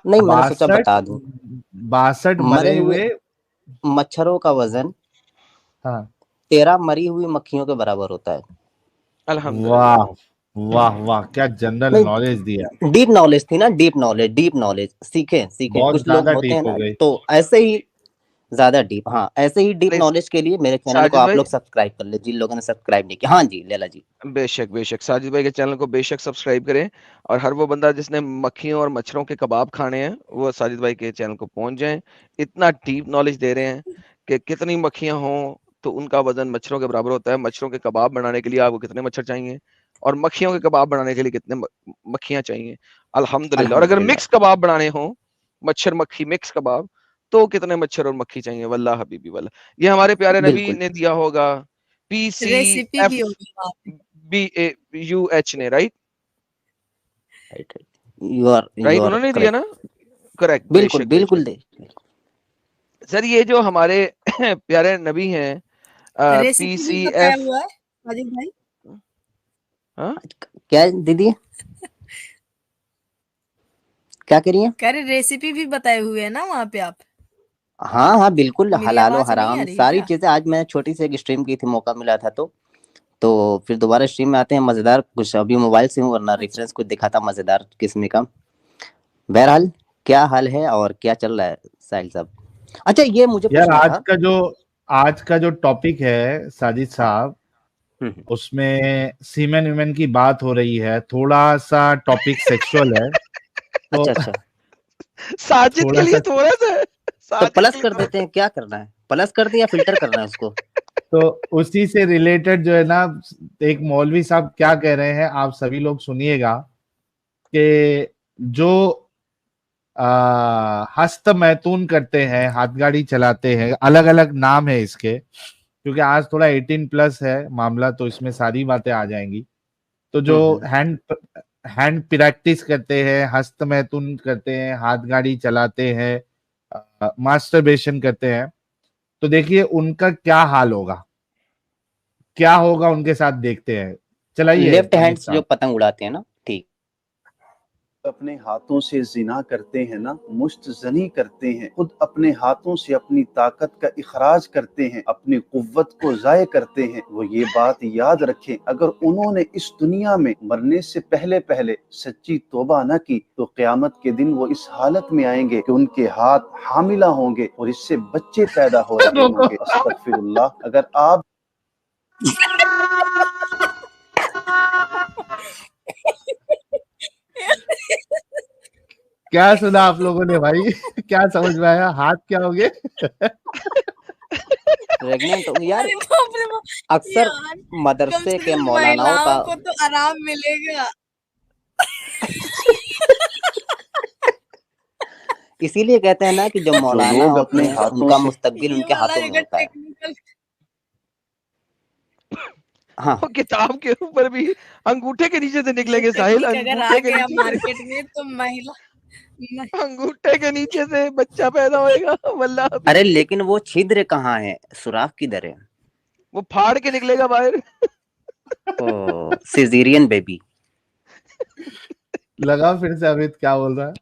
नहीं, मैंने सोचा बता दूं। 62 मरे हुए मच्छरों का वजन हाँ 13 मरी हुई मक्खियों के बराबर होता है। अल्हम्दुलिल्लाह। वाह वाह वाह, क्या जनरल नहीं, नॉलेज दिया। डीप नॉलेज थी ना, डीप नॉलेज सीखे बहुत कुछ लोग ज्यादा होते डीप हैं हो ना, गई। तो ऐसे ही ज्यादा डीप, हाँ ऐसे ही डीप नहीं, नॉलेज के लिए मेरे चैनल को साजिद आप भाई, लोग सब्सक्राइब कर ले, जिन लोगों ने सब्सक्राइब नहीं किया। हाँ जी लैला जी। बेशक बेशक साजिद भाई के चैनल को बेशक सब्सक्राइब करें, और हर वो बंदा जिसने मक्खियों और मच्छरों के कबाब खाने हैं वो साजिद भाई के चैनल को पहुंच जाएं। इतना डीप नॉलेज दे रहे हैं कि कितनी मक्खियां हों तो उनका वजन मच्छरों के बराबर होता है। मच्छरों के कबाब बनाने के लिए आपको कितने मच्छर चाहिए, और मक्खियों के कबाब बनाने के लिए कितने मक्खियां चाहिए। अल्हम्दुलिल्लाह। और अगर अल्हम्दुलिल्लाह। मिक्स कबाब बनाने हो, मच्छर मक्खी मिक्स कबाब, तो कितने मच्छर और मक्खी चाहिए। वल्लाह हबीबी वल्लाह, ये हमारे प्यारे नबी बिल्कुल ने दिया होगा। रेसिपी भी होगी वहाँ पे। PCFBUH ने, राइट राइट, यू आर उन्होंने दिया ना, करेक्ट। करेक्ट। बिल्कुल बेशक बिल्कुल बेशक सर, ये जो हमारे प्यारे नबी हैं रेसिपी भी बताया PCF, हुआ है साजिद भाई। हाँ क्या दीदी क्या कह रही हैं? कह रहे रेसिपी भी बताए हुए है ना वहाँ पे आप। हाँ हाँ बिल्कुल, मेरी हलाल और आवाज नहीं आ हराम रही सारी क्या? चीजें। आज मैं छोटी सी एक स्ट्रीम की थी, मौका मिला था तो फिर दोबारा स्ट्रीम में आते हैं। मजेदार कुछ अभी मोबाइल से हूँ, वरना रेफरेंस कुछ दिखा था मजेदार किस्म का। बहरहाल, क्या हाल है और क्या चल रहा है साहिल साहब? अच्छा, ये मुझे यार, पूछना था। आज का जो टॉपिक है साजिद साहब, उसमें सीमेन विमेन की बात हो रही है। थोड़ा सा टॉपिक सेक्सुअल है तो अच्छा अच्छा, साजिद के थोड़ा लिए सा थोड़ा सा तो साजिद प्लस के कर लिए देते हैं, क्या करना है? प्लस कर दें या फिल्टर करना है उसको? तो उसी से रिलेटेड जो है ना, एक मौलवी साहब क्या कह रहे हैं आप सभी लोग सुनिएगा कि जो हस्त मैथुन करते हैं, हाथ गाड़ी चलाते हैं, अलग अलग नाम है इसके, क्योंकि आज थोड़ा 18+ है मामला, तो इसमें सारी बातें आ जाएंगी। तो जो हैंड प्रैक्टिस करते हैं, हस्त मैथुन करते हैं, हाथ गाड़ी चलाते हैं, मास्टरबेशन करते हैं, तो देखिए उनका क्या हाल होगा, क्या होगा उनके साथ, देखते हैं। चलाइए लेफ्ट अमित हैंड्स जो साहब। पतंग उड़ाते हैं ना, ठीक। अपने हाथों से जिना करते हैं ना, मुश्तजनी करते हैं, खुद अपने हाथों से अपनी ताकत का इखराज करते हैं, अपनी कुव्वत को जाय करते हैं। वो ये बात याद रखें, अगर उन्होंने इस दुनिया में मरने से पहले पहले सच्ची तौबा न की तो क़यामत के दिन वो इस हालत में आएंगे कि उनके हाथ हामिला होंगे और इससे बच्चे पैदा हो रहे होंगे। अस्तगफिरुल्लाह। अगर आप क्या सुना आप लोगों ने भाई? क्या समझ में आया? हाथ क्या हो गए? प्रेग्नेंट हो यार। अरे बाप रे बाप, अक्सर यार कम मदरसे से के कम मौलानाओं का महिलाओं को तो आराम मिलेगा। इसीलिए कहते हैं ना कि जो जो मौलाना लोग होते अपने हैं हाथों उनका से मुस्तकबिल ये उनके वाला हाथों में एक होता है। टेक्निकल हाँ वो किताब के ऊपर भी अंगूठे के नीचे से निकलेंगे साहिल, टेक्निक अगर आ अंगूठे के गया नीचे मार्केट में तो महिला अंगूठे के नीचे से बच्चा पैदा होएगा। वल्लाह अरे हबीबी, लेकिन वो छिद्र कहाँ है, सुराख किधर है? वो फाड़ के निकलेगा बाहर। ओ सिजेरियन बेबी। लगा फिर से अमित क्या बोल रहा है?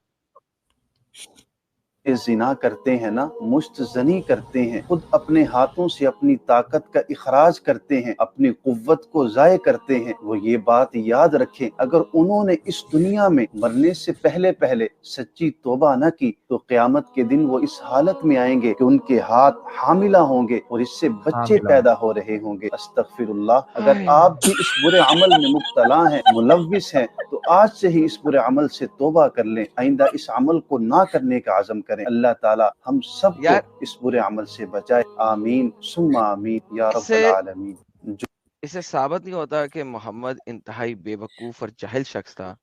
जिना करते हैं ना, मुश्तजनी करते हैं, खुद अपने हाथों से अपनी ताकत का इखराज करते हैं, अपनी कुव्वत को जाय करते हैं। वो ये बात याद रखें, अगर उन्होंने इस दुनिया में मरने से पहले पहले सच्ची तौबा न की तो क़यामत के दिन वो इस हालत में आएंगे कि उनके हाथ हामिला होंगे और इससे बच्चे पैदा हो रहे होंगे। अस्तगफिरुल्लाह। अगर आप भी इस बुरे अमल में मुब्तला हैं, मुलव्विस हैं, तो आज से ही इस बुरे अमल से तौबा कर लें, आइंदा इस अमल को ना करने का आज़म करें। अल्लाह ताला हम सबको इस बुरे अमल से बचाए। आमीन सुम्मा आमीन या रब्बल आलमीन। इससे साबित नहीं होता कि मोहम्मद इंतहाई बेवकूफ और जाहिल शख्स था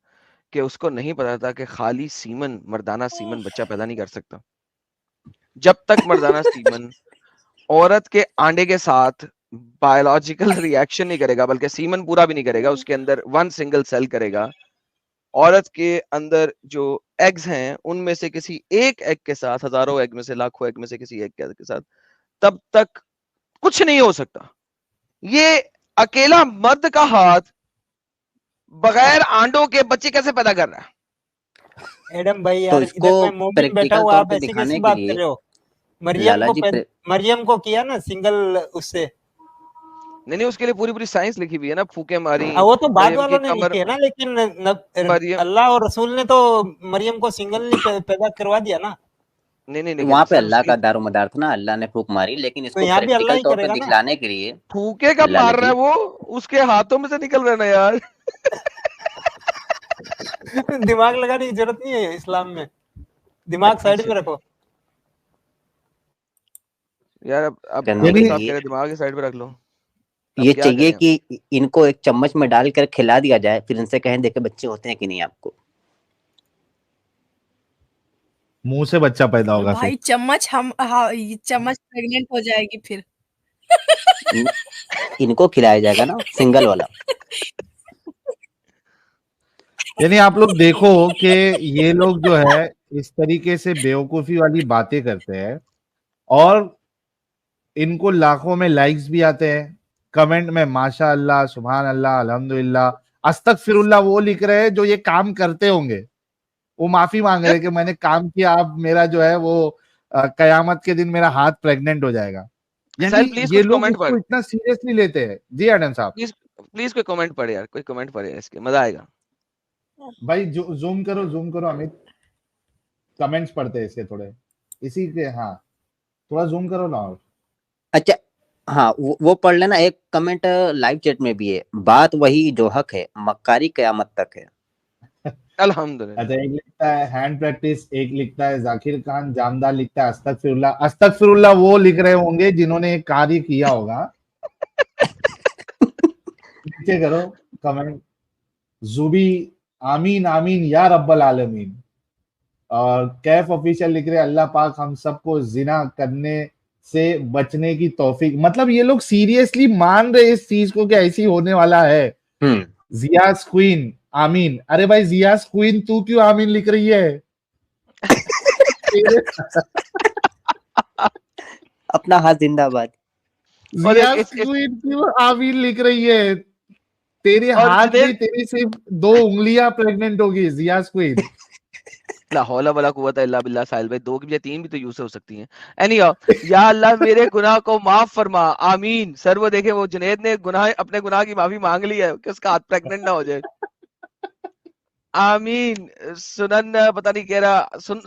कि उसको नहीं पता था कि खाली सीमन, मर्दाना सीमन बच्चा पैदा नहीं कर सकता। जब तक मर्दाना सीमन औरत के आंडे के साथ बायोलॉजिकल रिएक्शन नहीं करेगा, बल्कि सीमन पूरा भी नहीं करेगा, उसके अंदर 1 सिंगल सेल करेगा। औरत के अंदर जो एग्स हैं उनमें से किसी एक एग के साथ, हजारों एग में से, लाखों एग में से किसी एक के साथ तब तक कुछ नहीं हो सकता। ये अकेला मर्द का हाथ बगैर आंडों के बच्चे कैसे पैदा कर रहा है? एडम भाई तो यार, इसको इधर मैं मोमिन बैठा प्रैक्टिकल हूँ, तौर आप पे ऐसी दिखाने कैसी के बात कर लिए रहे हो? लाला जी मरियम को किया ना सिंगल उससे। नहीं, उसके लिए पूरी साइंस लिखी हुई है ना, फूके मारी। वो तो बाद मरियम वालों की ने कमर लिखी है ना, लेकिन मरियम अल्लाह और रसूल ने तो मरियम को सिंगल पैदा करवा दिया ना। नहीं वहाँ पे सर, अल्लाह उसकी का दारोमदार था ना, अल्लाह ने फूक मारी, लेकिन तो इसको यहाँ भी अल्लाह प्रैक्टिकल ही तौर पे करेगा ना। दिखलाने के लिए फूके कब लाला मार रहा है जी वो? उसके हाथों में से निकल रहा है ना यार। दिमाग लगाने की जरूरत नहीं है इस्लाम में, दिमाग साइड में रखो यार। अब करने आमिर के साहब लिए। कह रहे दिमाग की साइड पे रख लो। अब ये क्या चाहिए करें? कि इनको एक चम्मच में डालकर खिला दिया जाए, फिर इनसे कहें देखे बच्चे होते हैं कि नहीं आपको। मुंह से बच्चा पैदा होगा फिर। भाई चम्मच चम्मच प्रेग्नेंट हो जाएगी फिर। इनको खिलाया जाएगा ना सिंगल वाला। यानी आप लोग देखो कि ये लोग जो है इस तरीके से बेवकूफी वाली बातें करते हैं और इनको लाखों में लाइक्स भी आते हैं, कमेंट में माशा अल्लाह, सुभान अल्लाह, अल्हम्दुलिल्लाह, अस्तगफिरुल्लाह वो लिख रहे हैं जो ये काम करते होंगे। वो माफी मांग रहे हैं कि मैंने काम किया, अब मेरा जो है वो कयामत के दिन मेरा हाथ प्रेग्नेंट हो जाएगा। यानी प्लीज ये कुछ लोग कमेंट इसको पढ़, इतना सीरियसली लेते हैं। जी एडम साहब, प्लीज कोई कमेंट पढ़े यार, कोई कमेंट पढ़े, इसके मजा आएगा। भाई जूम करो अमित, कमेंट्स पढ़ते हैं इसके थोड़े, इसी के। हाँ, थोड़ा जूम करो ना। और अच्छा, हाँ वो पढ़ लेना। एक कमेंट लाइव चैट में भी है, बात वही जो हक है, मक्कारी कयामत तक है। अल्हम्दुलिल्लाह। अच्छा, एक लिखता है हैंड प्रैक्टिस, एक लिखता है जाकिर खान जामदार, लिखता है अस्तगफिरुल्लाह। अस्तगफिरुल्लाह वो लिख रहे होंगे जिन्होंने एक कार्य किया होगा। नीचे करो कमेंट, जुबी आमीन आमीन या रब्बल आलमीन। और कैफ ऑफिशियल लिख रहे हैं अल्लाह पाक हम सबको जिना करने से बचने की तौफीक। मतलब ये लोग सीरियसली मान रहे इस चीज को कि ऐसी होने वाला है। जियास क्वीन आमीन। अरे भाई जियास क्वीन तू क्यों आमीन लिख रही है? अपना हाथ जिंदाबाद। जियास क्वीन क्यों आमीन लिख रही है? तेरे और हाथ जुनैद- नहीं, तेरी सिर्फ 2 उंगलियां प्रेग्नेंट होगी जियास क्वीन। ला हौला वला कुव्वता इल्ला बिल्लाह। साहिल भाई 2 की बजाय 3 भी तो यूज हो सकती हैं। एनीहाउ, या अल्लाह मेरे गुनाह को माफ फरमा, आमीन। सर वो देखे, वो जुनैद ने अपने गुनाह की माफी मांग ली है कि उसका हाथ प्रेग्नेंट ना हो जाए। आमीन। सुनन पता नहीं कह रहा, सुन